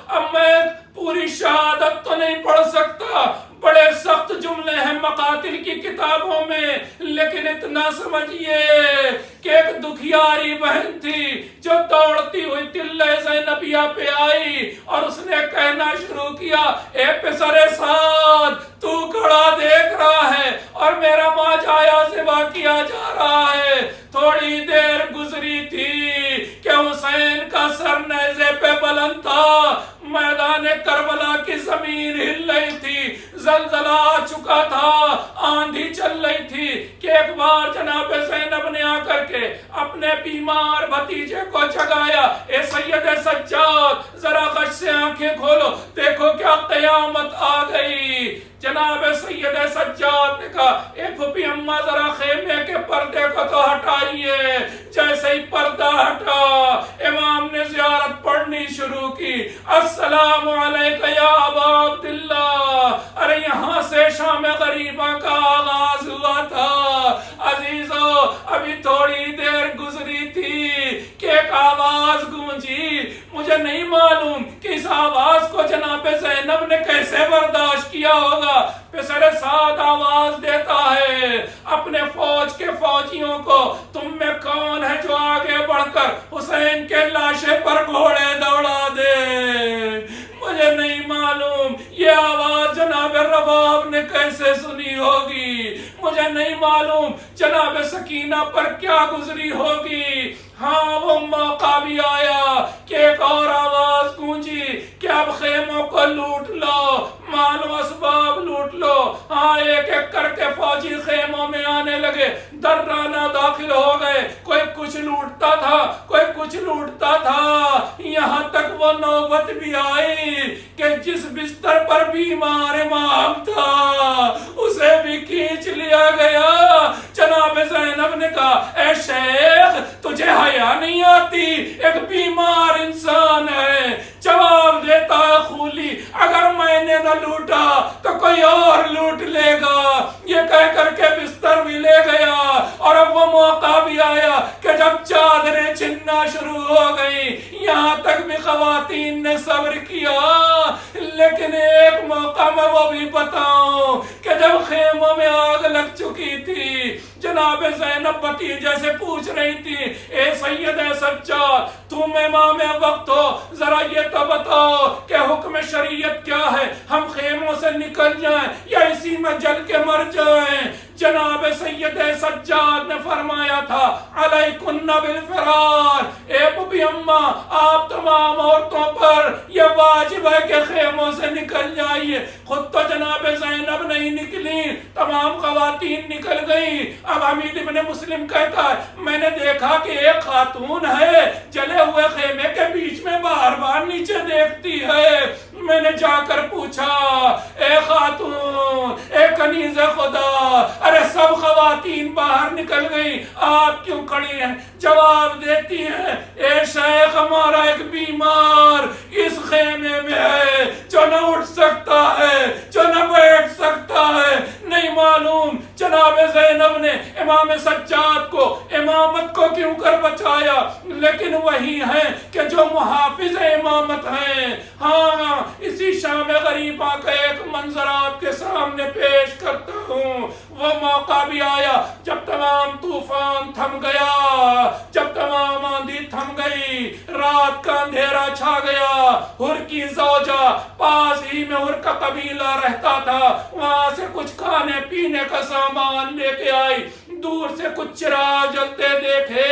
اب میں پوری شہادت تو نہیں پڑھ سکتا، بڑے سخت جملے ہیں مقاتل کی کتابوں میں، لیکن اتنا سمجھیے کہ ایک دکھیاری بہن تھی جو دوڑتی ہوئی تلہ زینبیہ پہ آئی اور اس نے کہنا شروع کیا، اے پسر سعد، تو کھڑا دیکھ رہا ہے اور میرا ماجایا ذبح کیا جا رہا ہے۔ تھوڑی دیر گزری تھی کہ حسین کا سر نیزے پہ بلند تھا، میدان کربلا کی زمین ہل رہی تھی، زلزلہ آ چکا تھا، آندھی چل رہی تھی کہ ایک بار جناب زینب نے آ کر کے اپنے بیمار بھتیجے کو جگایا، اے سید سجاد ذرا غش سے آنکھیں کھولو، دیکھو کیا قیامت آ گئی۔ جناب سید سجاد نے کہا، اے پھوپھی اماں ذرا خیمے کے پردے کو تو ہٹائیے۔ جیسے ہی پردہ ہٹا، امام نے زیارت پڑھنی شروع کی، السلام علیکہ یا ابا عبداللہ۔ ارے یہاں سے شام غریبہ کا آغاز ہوا تھا۔ عزیزو، ابھی تھوڑی دیر گزری تھی کہ ایک آواز گونجی، مجھے نہیں معلوم کہ اس آواز کو جناب زینب نے کیسے برداشت کیا ہوگا۔ پسر سعد آواز دیتا ہے اپنے فوج کے فوجیوں کو، تم میں کون ہے جو آگے بڑھ کر حسین کے لاشے پر گھوڑے دوڑا دے؟ مجھے نہیں معلوم یہ آواز جناب رباب نے کیسے سنی ہوگی، مجھے نہیں معلوم جناب سکینہ پر کیا گزری ہوگی۔ ہاں وہ موقع بھی آیا کہ ایک اور آواز گونجی کہ اب خیموں کو لوٹ لو، مال و اسباب لوٹ لو۔ ہاں ایک ایک کر کے فوجی خیموں میں آنے لگے، درانہ داخل ہو گئے، کوئی کچھ لوٹتا تھا، کوئی کچھ لوٹتا تھا، یہاں تک وہ نوبت بھی آئی کہ جس بستر پر بیمار امام تھا اسے بھی کھینچ لیا گیا۔ جناب زینب نے کہا، اے شیخ تجھے حیا نہیں آتی؟ ایک بیمار انسان ہے۔ جواب دیتا ہے خولی، اگر میں نے نہ لوٹا تو کوئی اور لوٹ لے گا۔ یہ کہہ کر کے بستر بھی لے گیا، اور اب وہ موقع بھی آیا کہ جب چادریں چھننا شروع ہو گئی، یہاں تک بھی خواتین نے صبر کیا۔ لیکن ایک موقع میں وہ بھی بتاؤں کہ جب خیموں میں آگ لگ چکی تھی، جناب زینب بھتیجے سے پوچھ رہی تھی، اے سید سجاد تم امام وقت ہو، ذرا یہ تو بتاؤ کہ حکم شریعت کیا ہے، ہم خیموں سے نکل جائیں یا اسی میں جل کے مر جائیں؟ جناب سید سجاد نے فرمایا تھا، علیکن بالفرار، اے پھوپھی اماں آپ تمام عورتوں پر یہ واجب ہے کہ خیموں سے نکل جائیے۔ خود تو جناب زینب نہیں نکلی، تمام خواتین نکل گئیں۔ اب حمید ابن مسلم کہتا ہے، میں نے دیکھا کہ ایک خاتون ہے جلے ہوئے خیمے کے بیچ میں بار بار نیچے دیکھتی ہے۔ میں نے جا کر پوچھا، اے خاتون، اے کنیز خدا، ارے سب خواتین باہر نکل گئی، آپ کیوں کھڑی ہیں؟ جواب دیتی ہیں، اے شیخ ہمارا ایک بیمار اس خیمے میں ہے جو نہ اٹھ سکتا ہے، جو نہ بیٹھ سکتا ہے۔ نہیں معلوم جناب زینب نے امام سجاد کو امامت کو کیوں کر بچایا، لیکن وہی ہیں کہ جو محافظ امامت ہیں۔ ہاں اسی شام غریبہ کا ایک منظر آپ کے سامنے پیش کرتا ہوں۔ وہ موقع بھی آیا جب تمام طوفان تھم گیا، جب تمام آندھی تھم گئی، رات کا اندھیرا چھا گیا۔ حر کی زوجہ پاس ہی میں حر کا قبیلہ رہتا تھا، وہاں سے کچھ کھانے پینے کا سامان لے کے آئی۔ دور سے کچھ چراغ جلتے دیکھے،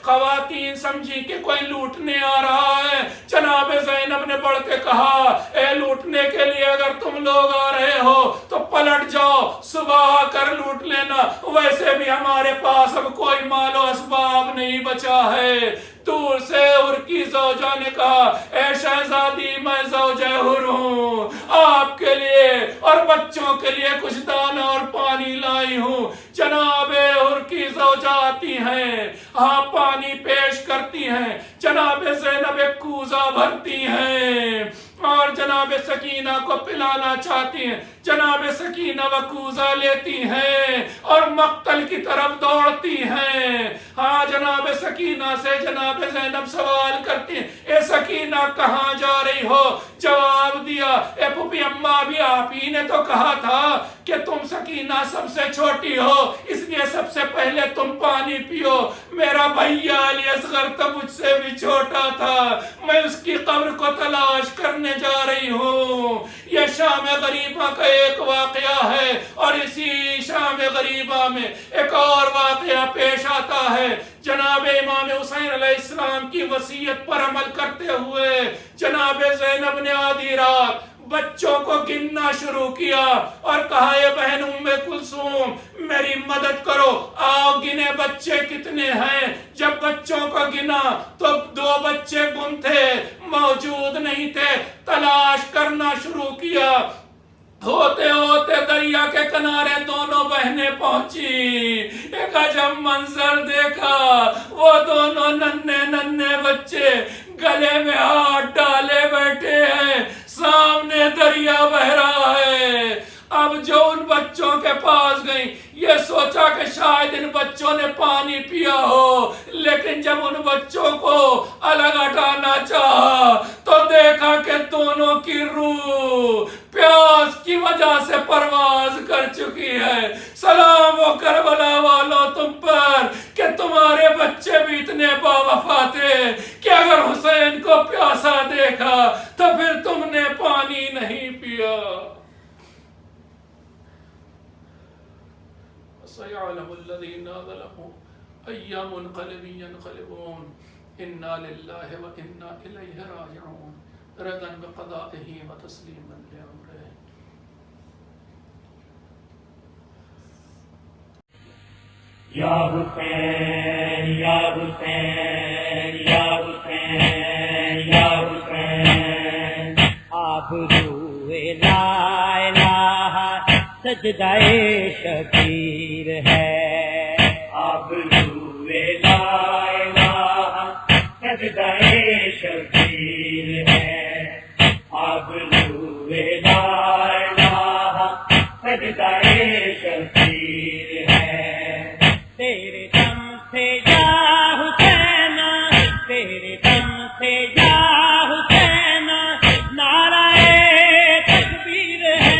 خواتین سمجھی کہ کوئی لوٹنے آ رہا ہے۔ جناب زینب نے بڑھ کے کہا، اے لوٹنے کے لیے اگر تم لوگ آ رہے ہو تو پلٹ جاؤ، صبح آ کر لوٹ لینا، ویسے بھی ہمارے پاس اب کوئی مال و اسباب نہیں بچا ہے۔ دور سے حر کی زوجہ نے کہا، اے شہزادی میں زوجہ حر ہوں، آپ کے لیے اور بچوں کے لیے کچھ دانا اور پانی لائی ہوں۔ جناب حر کی زوجہ آتی ہیں، ہاں پانی پیش کرتی ہیں، جناب زینب ایک کوزہ بھرتی ہیں اور جناب سکینہ کو پلانا چاہتی ہیں۔ جناب سکینہ وہ کوزہ لیتی ہیں اور مقتل کی طرف دوڑتی ہیں۔ ہاں جناب سکینہ سے جناب زینب سوال کرتی ہیں اے سکینہ کہاں جا رہی ہو؟ جواب دیا اے پھوپھی اماں بھی آپ ہی نے تو کہا تھا کہ تم سکینہ سب سے چھوٹی ہو اس لیے سب سے پہلے تم پانی پیو، میرا بھیا علی اصغر تو مجھ سے بھی چھوٹا تھا، میں اس کی قبر کو تلاش کرنے جا رہی ہوں۔ یہ شام غریبہ کا ایک واقعہ ہے، اور اسی شام غریبہ میں ایک اور واقعہ پیش آتا ہے۔ جناب امام حسین علیہ السلام کی وصیت پر عمل کرتے ہوئے جناب زینب نے آدھی رات بچوں کو گننا شروع کیا اور کہا اے بہن ام کلثوم میری مدد کرو، آؤ گنے بچے کتنے ہیں۔ جب بچوں کو گنا تو 2 بچے گم تھے، موجود نہیں تھے، تلاش کرنا شروع کیا۔ ہوتے ہوتے دریا کے کنارے دونوں بہنیں پہنچی، ایک عجب منظر دیکھا، وہ دونوں ننھے بچے گلے میں ہاتھ ڈالے بیٹھے ہیں، سامنے دریا بہہ رہا ہے۔ اب جو ان بچوں کے پاس گئیں یہ سوچا کہ شاید ان بچوں نے پانی پیا ہو، لیکن جب ان بچوں کو الگ ہٹانا چاہا تو دیکھا کہ دونوں کی روح پیاس کی وجہ سے پرواز کر چکی ہے۔ سلام ہو کربلا والوں تم پر کہ تمہارے بچے بھی اتنے باوفا تھے کہ اگر حسین کو پیاسا دیکھا تو پھر تم نے پانی نہیں پیا۔ سيعلم الذين ظلموا أي منقلب ينقلبون إنا لله وإنا إليه راجعون رضا بقضائه وتسليما لأمره۔ یا حسین یا حسین یا حسین یا حسین آبروئے لا الہ سجدہ شبیر ہے، آبروئے لا الہ سجدہ شبیر ہے، آبروئے لا الہ سجدہ شبیر ہے۔ تیرے دم سے یا حسین، تیرے دم سے یا حسین نعرہ تکبیر ہے۔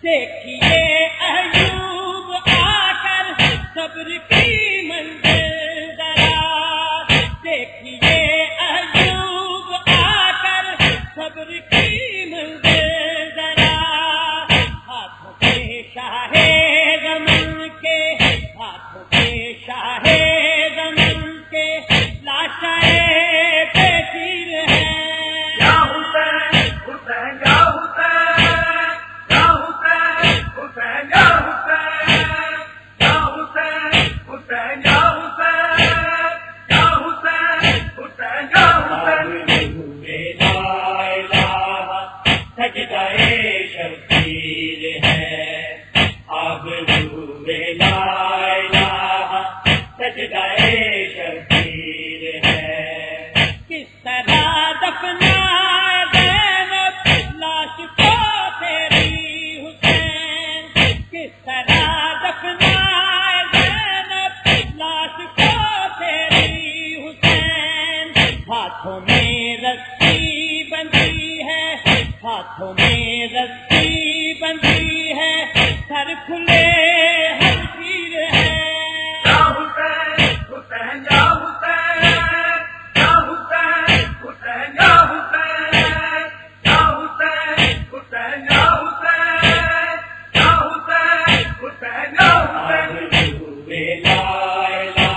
دیکھیے ایوب آ کر صبر کی شاہ زمن کے لاشائے بے تیر ہیں یا حسین حسین یا حسین یا حسین حسین یا حسین یا حسین حسین یا حسین یا حسین حسین یا حسین سجدائے شبیر ہے آبرو لا الہ سجدائے شبیر ہے کس طرح دفنا زینب لاش کو تیری حسین کس طرح دفنا زینب لاش کو تیری حسین ہاتھوں میں رسی بندھی ہے ہاتھوں میں رسی بندھی ہے سر کھلے ہر تیر ہے یا حسین حسین یا حسین یا حسین حسین یا حسین یا حسین حسین یا حسین یا حسین حسین یا حسین لا الہ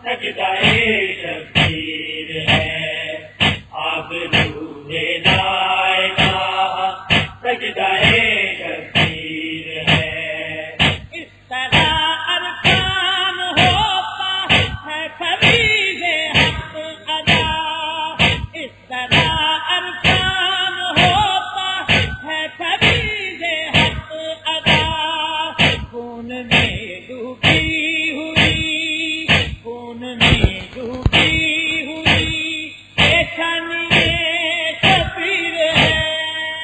سجدائے شبیر ہے آبرو لا الہ سجدائے شبیر ہے اس طرح ارکان ہوتا ہے فریض حق ادا اس طرح ارکان ہوتا ہے فریض حق ادا خون میں ڈوبی ہوئی خون میں ڈوبی ہوئی پیشانی شبیر ہے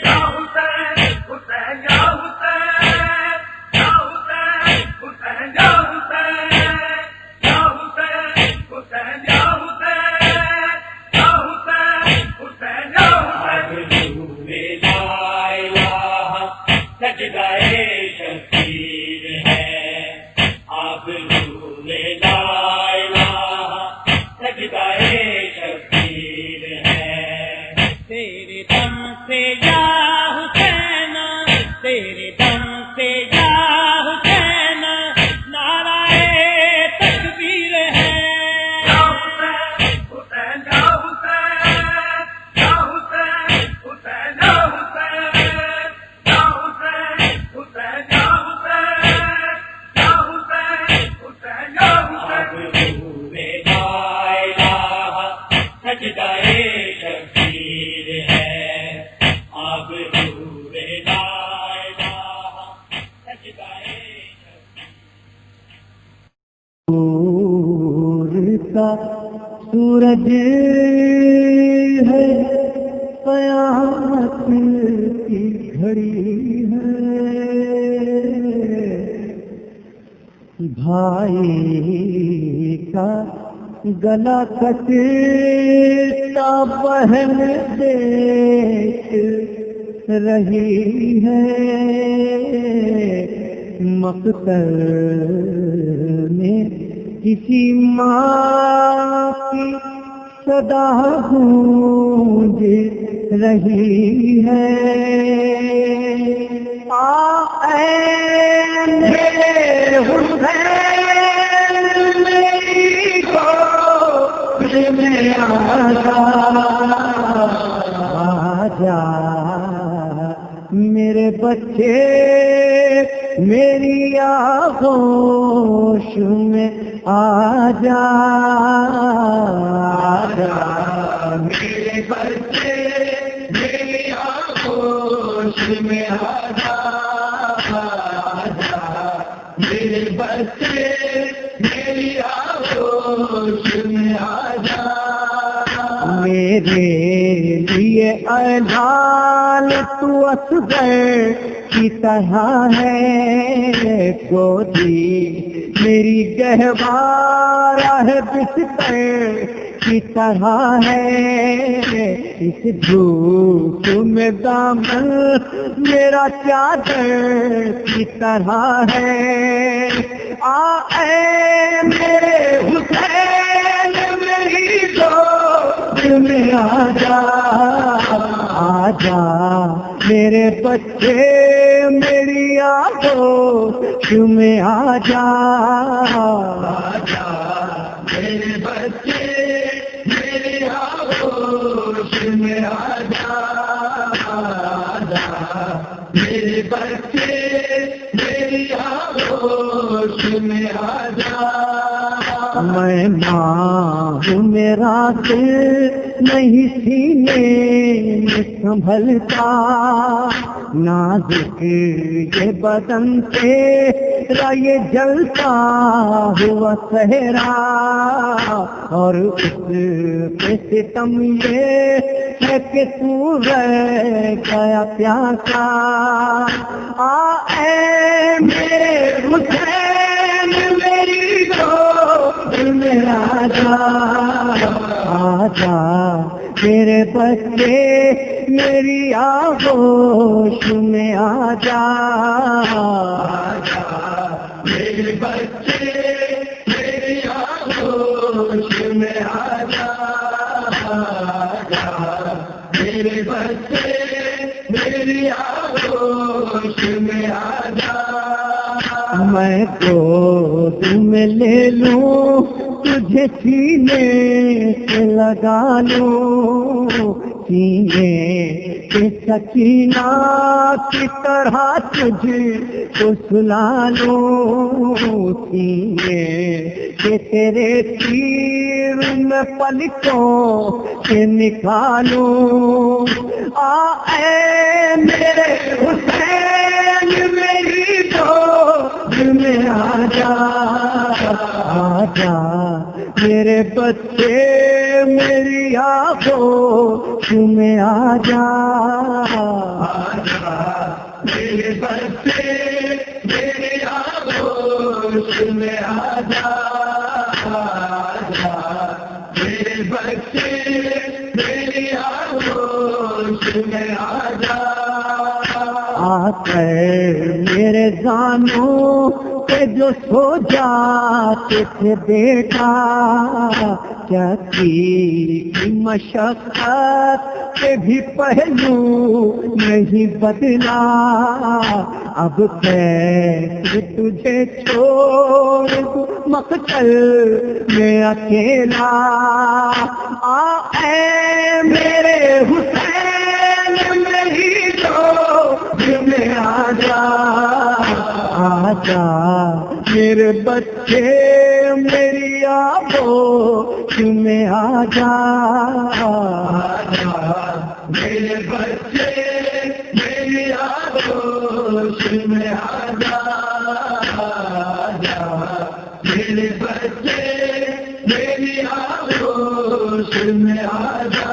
یا حسین حسین یا حسین یا حسین حسین یا حسین یا حسین حسین یا حسین یا حسین حسین یا حسین لا الہ سجدائے شبیر ہے آبرو لا الہ سجدائے شبیر ہے تیرے دم سے یا حسین تیرے دم سے یا حسین نعرہ تکبیر ہے یا حسین حسین یا حسین یا حسین حسین یا حسین یا حسین حسین یا حسین یا حسین حسین یا حسین لا الہ سجدائے شبیر ہے آبرو لا الہ سجدائے کا سورج ہے قیامت کی گھڑی ہے بھائی کا گلا کٹتا بہن دیکھ رہی ہے مقتل میں کسی ماں کی صدا گونج رہی ہے اے میرے حسین میری گود میں آجا میرے بچے میری آغوش میں آجا میرے بچے میری آغوش میں آجا میرے بچے میری آغوش میں آجا میرے لیے اذان تو اصغر کی طرح ہے گودی میری گہوارہ ہے بستر کی طرح ہے اس دھوپ میں دامن میرا چادر کی طرح ہے اے میرے حسین میری گود میں آجا آجا میرے بچے میری آگوش میں آ جا میرے بچے میری آگوش میں آ جا میرے بچے میری آگوش میں آ جا میں ماں ہوں میرا دل نہیں سینے میں سنبھلتا نازک یہ بدن تیرا یہ جلتا ہوا صحرا اور اس پہ ستم یہ ہے کہ تو رہ گیا پیاسا اے میرے حسین میری گود میں آجا آجا میرے بچے میری آغوش میں آجا میرے بچے میری آغوش میں آجا میرے بچے میری آغوش میں آجا میں گود میں لے لوں تجھے سینے سے لگا لوں سینے کے سکینہ کی طرح تجھے کو سلا لوں سینے کے تیرے تیر میں پلکوں سے نکالوں اے میرے حسین میری گود میں آجا آجا میرے بچے میری آنکھوں میں آجا میرے بچے میری آنکھوں میں آجا میرے بچے میری آنکھوں میں آجا آ کر میرے زانوں پہ جو سو جاتے تھے بیٹا کیا کی مشقت کے بھی پہلو نہیں بدلا اب کیسے تجھے چھوڑ مقتل میں اکیلا اے میرے حسین میری گود میں آجا آجا میرے بچے میری آغوش میں آجا میرے بچے میری آغوش میں آجا میرے بچے میری آغوش میں آجا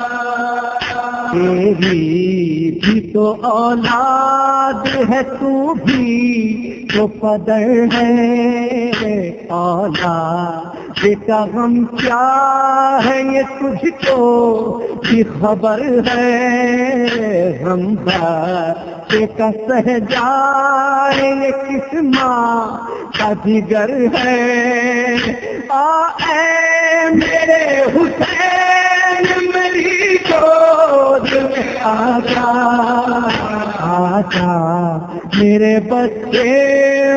تیری بھی تو اولاد ہے تو بھی تو قدر ہے اولاد کا غم کیا ہے یہ تجھ کو بھی خبر ہے غم بچے کا سہ جائے یہ کس ماں کا جگر ہے اے میرے حسین میری گود میں آجا آجا میرے بچے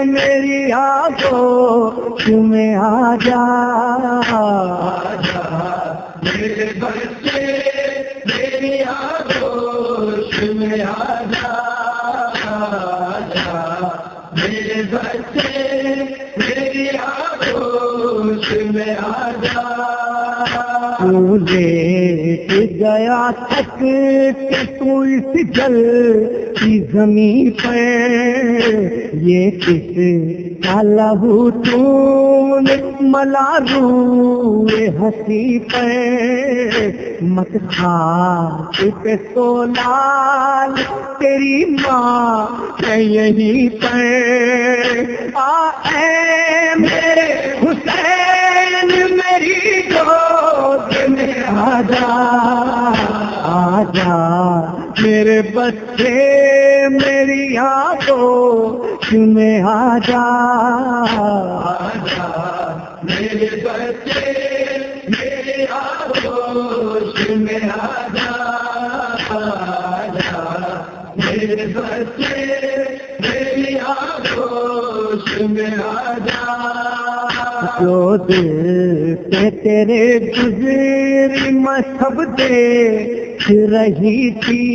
میری آنکھوں میں آجا میرے بچے میری آنکھوں میں آجا میرے بچے میری آنکھوں میں آجا لیٹ گیا تھک کہ تو اس جل کی زمین پر یہ کس کا لہو تم ملا روئے ہنسی پر مت خاک پہ سو لال تیری ماں ہے یہیں پر اے میرے حسین میری گود میں آجا آجا میرے بچے میری آنکھوں میں آجا میرے بچے میری آنکھوں میں آجا میرے بچے جو دل سے تیرے گزری میں سب دیکھ رہی تھی،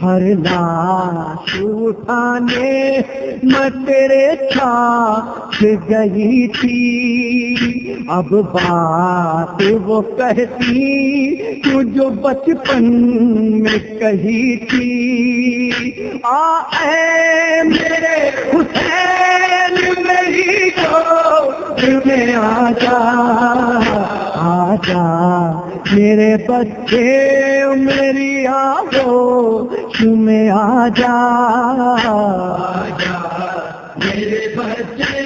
ہر لاش اٹھانے میں تیرے ساتھ گئی تھی، اب بات وہ کہتی تو جو بچپن میں کہی تھی، اے میرے حسین میری گود میں آجا، آجا میرے بچے میری آغوش میں آجا، آجا میرے بچے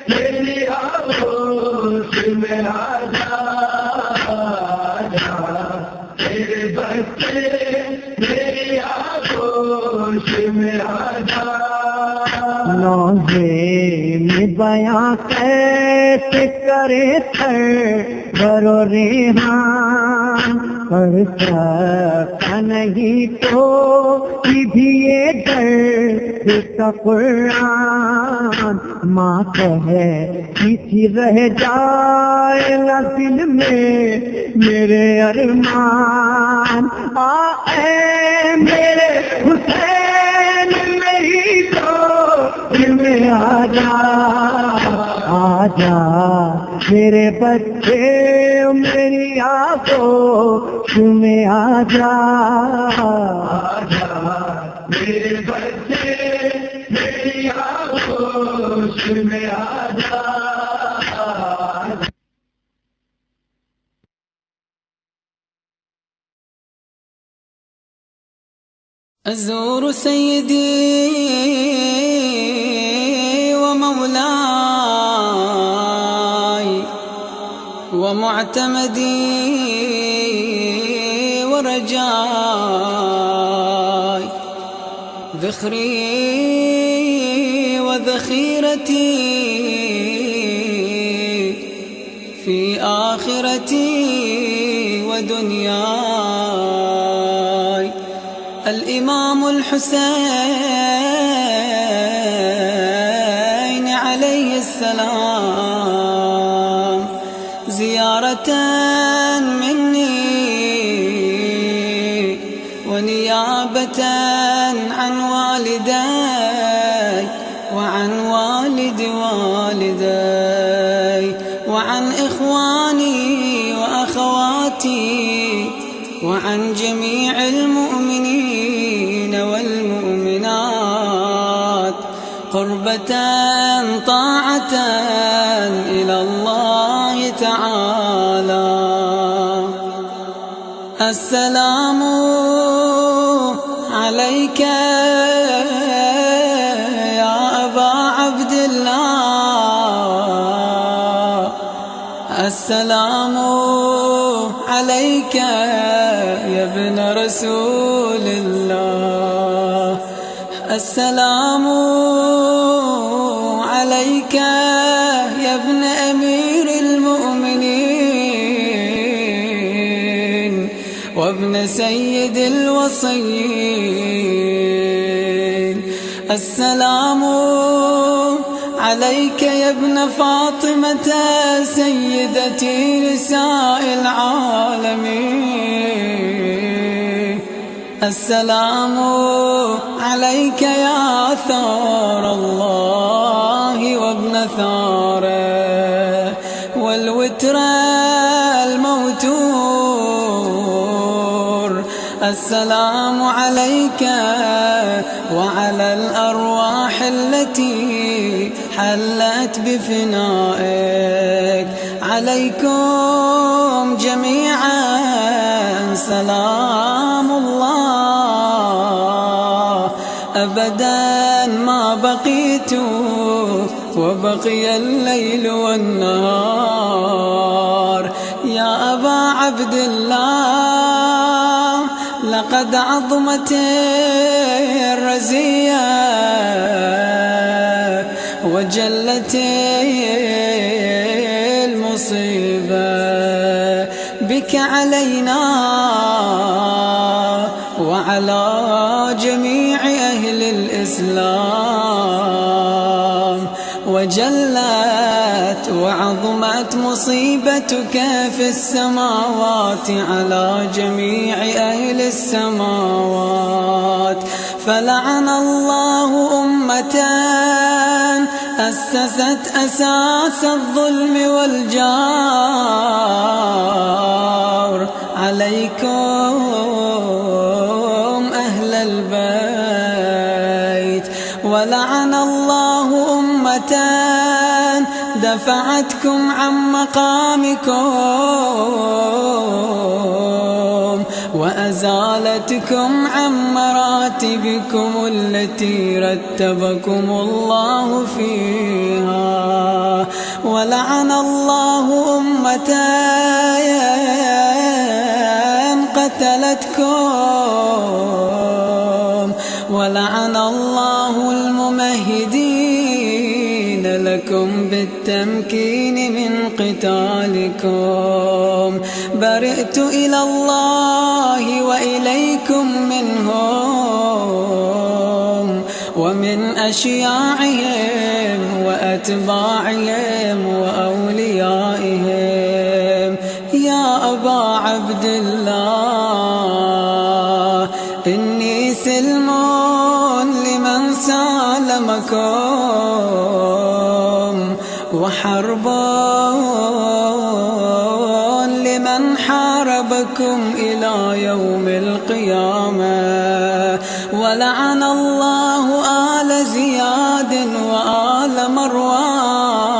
میری آغوش میں آجا، آجا میرے بچے میری آغوش میں آجا، لوحے میں بیاں کیسے کرے صبر و ریحان، کر سکتا نہیں تو بھی یہ درد کا قرآن، ماں کہے کسی رہ جائے نہ دل میں میرے ارمان، اے میرے حسین میری گود میں آجا، آجا میرے بچے میری آغوش میں آجا، آجا میرے بچے میری آغوش میں آجا۔ أزور سيدي ومولاي ومعتمدي ورجاي، ذخري وذخيرتي في آخرتي ودنياي، الإمام الحسين عليه السلام، زيارة مني ونيابة عن والدي وعن والد والدي وعن إخواني وأخواتي وعن جميع المؤمنين والمؤمنات، قربة طاعة إلى الله تعالى. السلام عليك يا أبا عبد الله، السلام عليك يا ابن رسول الله، السلام عليك يا ابن أمير المؤمنين وابن سيد الوصيين، السلام عليك يا ابن فاطمة سيدتي نساء العالمين، السلام عليك يا ثار الله وابن ثاره والوتر الموتور، السلام عليك وعلى الأرواح التي حلت بفنائك، عليكم جميعا سلام الله أبدا ما بقيت وبقي الليل والنهار. يا أبا عبد الله لقد عظمت الرزية وجلت المصيبة بك علينا وعلى جميع أهل الإسلام، وجلت وعظمت مصيبتك في السماوات على جميع أهل السماوات. فلعن الله أمة أسست أساس الظلم والجار عليكم أهل البيت. ولعن الله أمة دفعتكم عن مقامكم وأزالتكم عن مراتبكم التي رتبكم الله فيها. ولعن الله أمة قتلتكم. ولعن الله الممهدين لكم بالتمكين من قتالكم. برئت إلى الله وإليكم منهم ومن أشياعهم وأتباعهم وأوليائهم. يا أبا عبد الله إني سلم لمن سالمكم وحرب لمن حاربكم إلى يوم القيامة. ولعن الله آل زياد وآل مروان.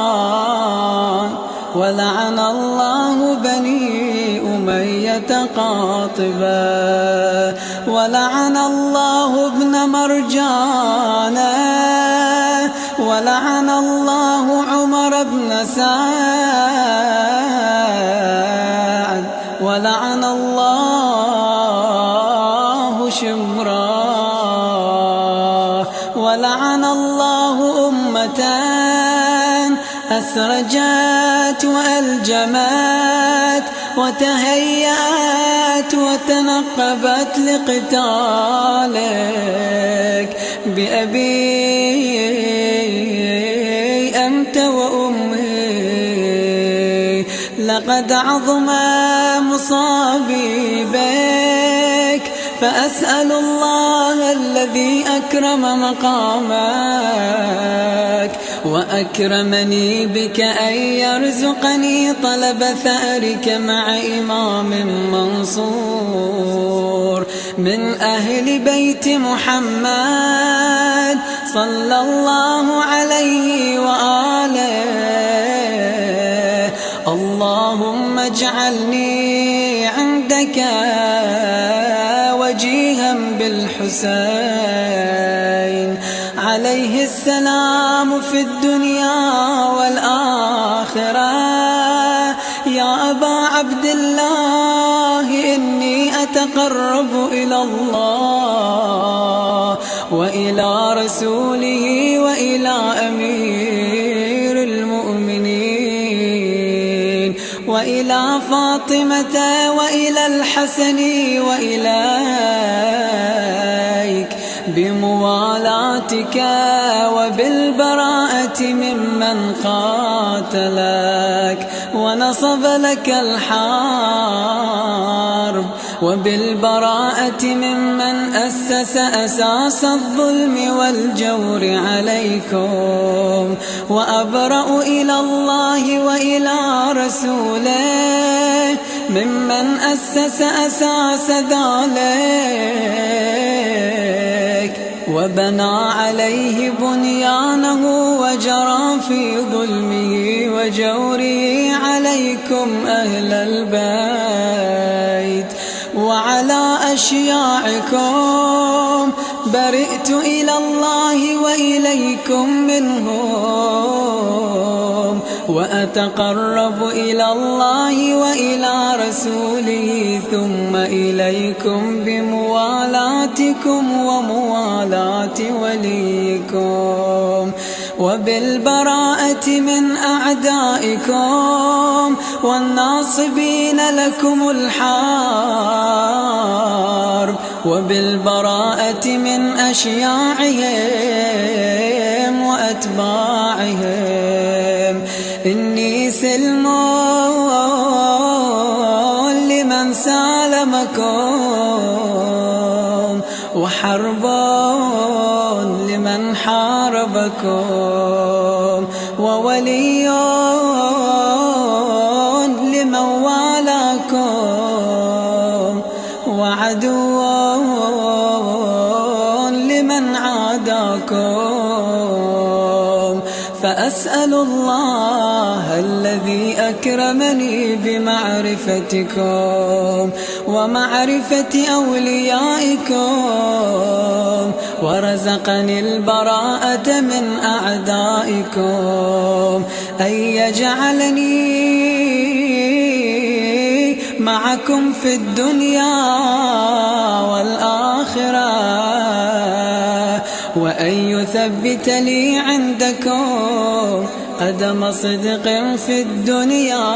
ولعن الله بني أمية قاطبة. ولعن الله ابن مرجانة. ولعن الله عمر بن سعد. ولعن الله شمرا. ولعن الله أمة أسرجت وألجمت وتهيأت وتنقبت لقتالك بأبي أنت وأمي. لقد عظم مصابي بك فأسأل الله الذي أكرم مقامك وأكرمني بك أن يرزقني طلب ثأرك مع إمام منصور من أهل بيت محمد صلى الله عليه وآله. اللهم اجعلني عندك وجيها بالحسين عليه السلام في الدنيا والآخرة. يا أبا عبد الله إني أتقرب إلى الله وإلى رسوله وإلى أمير المؤمنين وإلى فاطمة وإلى الحسن وإليك بموالاتك وبالبراءة ممن قاتلك ونصب لك الحرب وبالبراءة ممن أسس أساس الظلم والجور عليكم. وأبرأ إلى الله وإلى رسوله ممن أسس أساس ذلك وبنى عليه بنيانه وجرى في ظلمه وجوره عليكم أهل البيت وعلى أشياعكم. برئت إلى الله وإليكم منهم وأتقرب إلى الله وإلى رسوله ثم إليكم بموالاتكم وموالاة وليكم وبالبراءة من أعدائكم والناصبين لكم الحرب وبالبراءة من أشياعهم وأتباعهم. إني سلم لمن سالمكم وحرب لمن حاربكم وولي لمن والاكم وعدو لمن عاداكم. فأسأل الله الذي أكرمني بمعرفتكم ومعرفة أوليائكم ورزقني البراءة من أعدائكم أن يجعلني معكم في الدنيا والآخرة وأن يثبت لي عندكم قدم صدق في الدنيا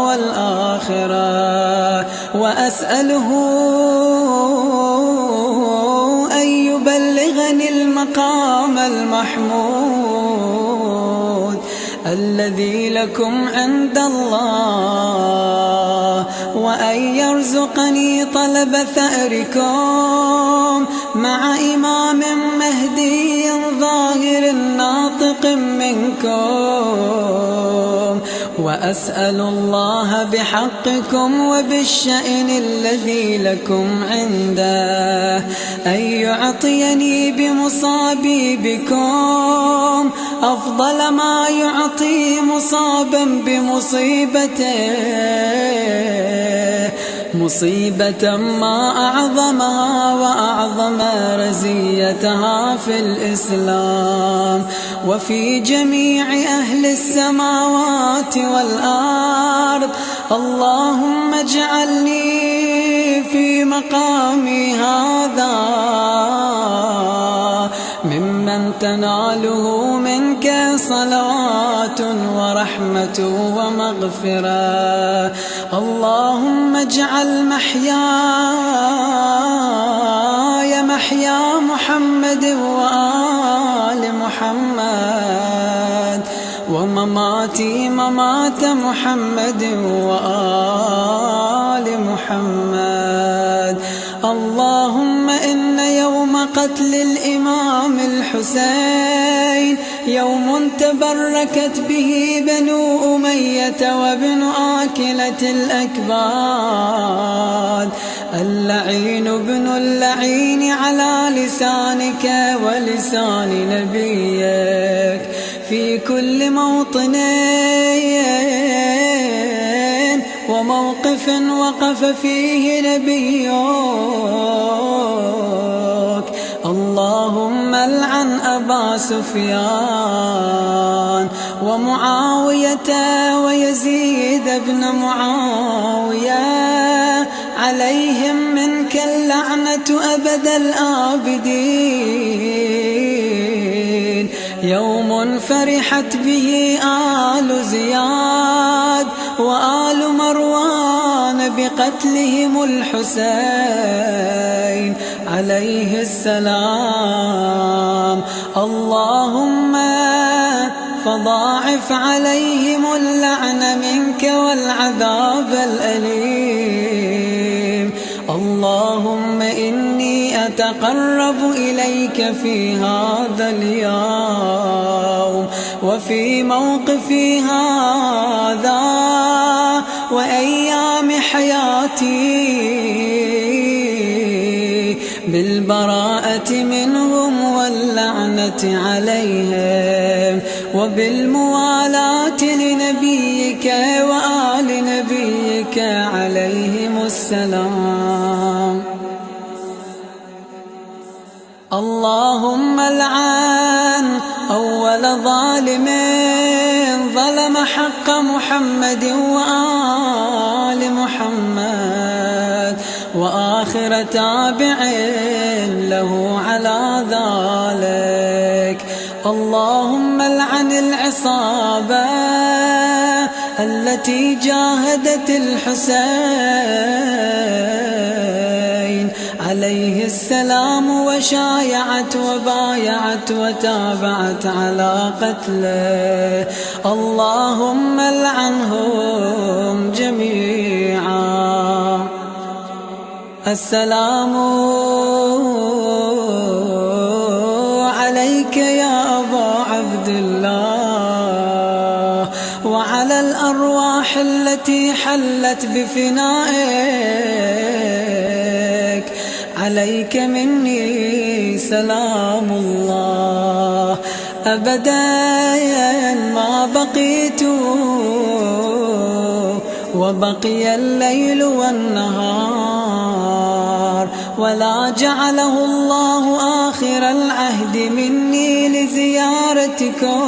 والآخرة. وأسأله أن يبلغني المقام المحمود الذي لكم عند الله وأن يرزقني طلب ثأركم مع إمام مهدي ظاهر ناطق منكم. وأسأل الله بحقكم وبالشأن الذي لكم عنده أن يعطيني بمصابي بكم أفضل ما يعطي مصابا بمصيبته مصيبة ما أعظمها وأعظم رزيتها في الإسلام وفي جميع أهل السماوات والأرض. اللهم اجعلني في مقامي هذا ممن تناله منك صلوات ورحمة ومغفرة. اللهم اجعل محياي محيا محمد وآل محمد ومماتي ممات محمد وآل محمد. اللهم إن يوم قتل الإمام الحسين يوم تبركت به بنو أمية وابن آكلة الأكباد اللعين ابن اللعين على لسانك ولسان نبيك في كل موطن وموقف وقف فيه نبيك. اللهم العن أبا سفيان ومعاوية ويزيد بن معاوية عليهم منك اللعنة أبد الآبدين. يوم فرحت به آل زياد وآل مروان بقتلهم الحسين عليه السلام. اللهم فضاعف عليهم اللعن منك والعذاب الأليم. اللهم إني أتقرب إليك في هذا اليوم وفي موقفي هذا وأيام حياتي بالبراءة منهم واللعنة عليهم وبالموالاة لنبيك وآل نبيك عليهم السلام. اللهم العن أول ظالم ظلم حق محمد وآل محمد وآخر تابع له على ذلك. اللهم العن العصابة التي جاهدت الحسين عليه السلام وشايعت وبايعت وتابعت على قتله. اللهم العنهم جميعا. السلام عليك يا أبا عبد الله وعلى الأرواح التي حلت بفنائك. عليك مني سلام الله أبدا ما بقيت وبقي الليل والنهار، ولا جعله الله آخر العهد مني لزيارتكم.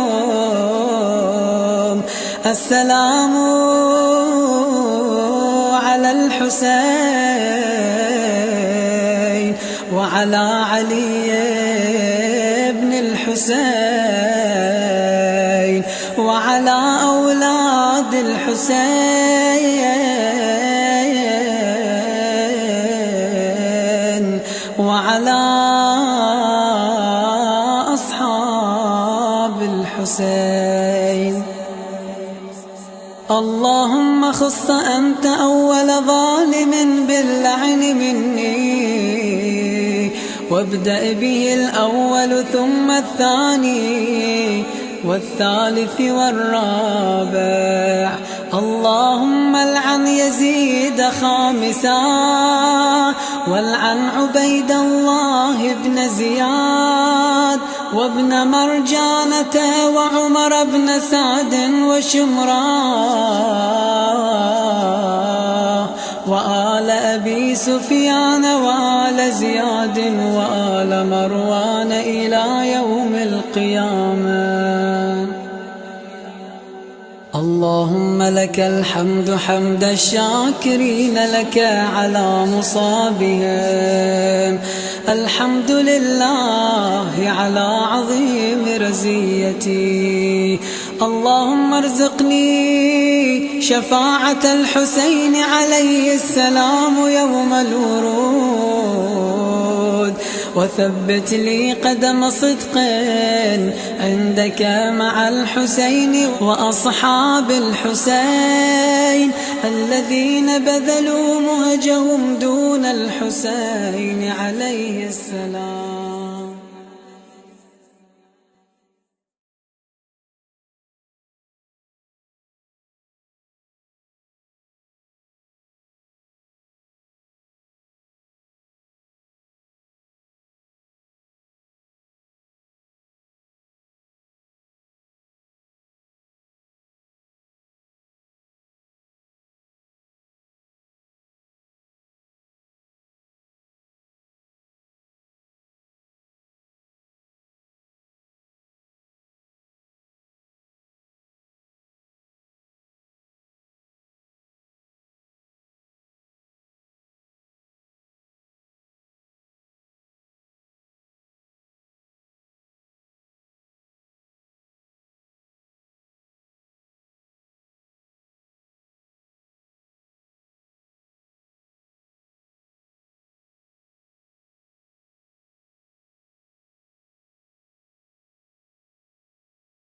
السلام على الحسين وعلى علي بن الحسين وعلى أولاد الحسين وعلى أصحاب الحسين. اللهم خص أنت أول ظالم باللعن مني، وابدأ به الأول ثم الثاني والثالث والرابع. اللهم العن يزيد خامسا، والعن عبيد الله بن زياد وابن مرجانة وعمر بن سعد وشمران وآل أبي سفيان وآل زياد وآل مروان إلى يوم القيامة. اللهم لك الحمد حمد الشاكرين لك على مصابهم. الحمد لله على عظيم رزيتي. اللهم ارزقني شفاعة الحسين عليه السلام يوم الورود، وثبت لي قدم صدق عندك مع الحسين وأصحاب الحسين الذين بذلوا مهجهم دون الحسين عليه السلام.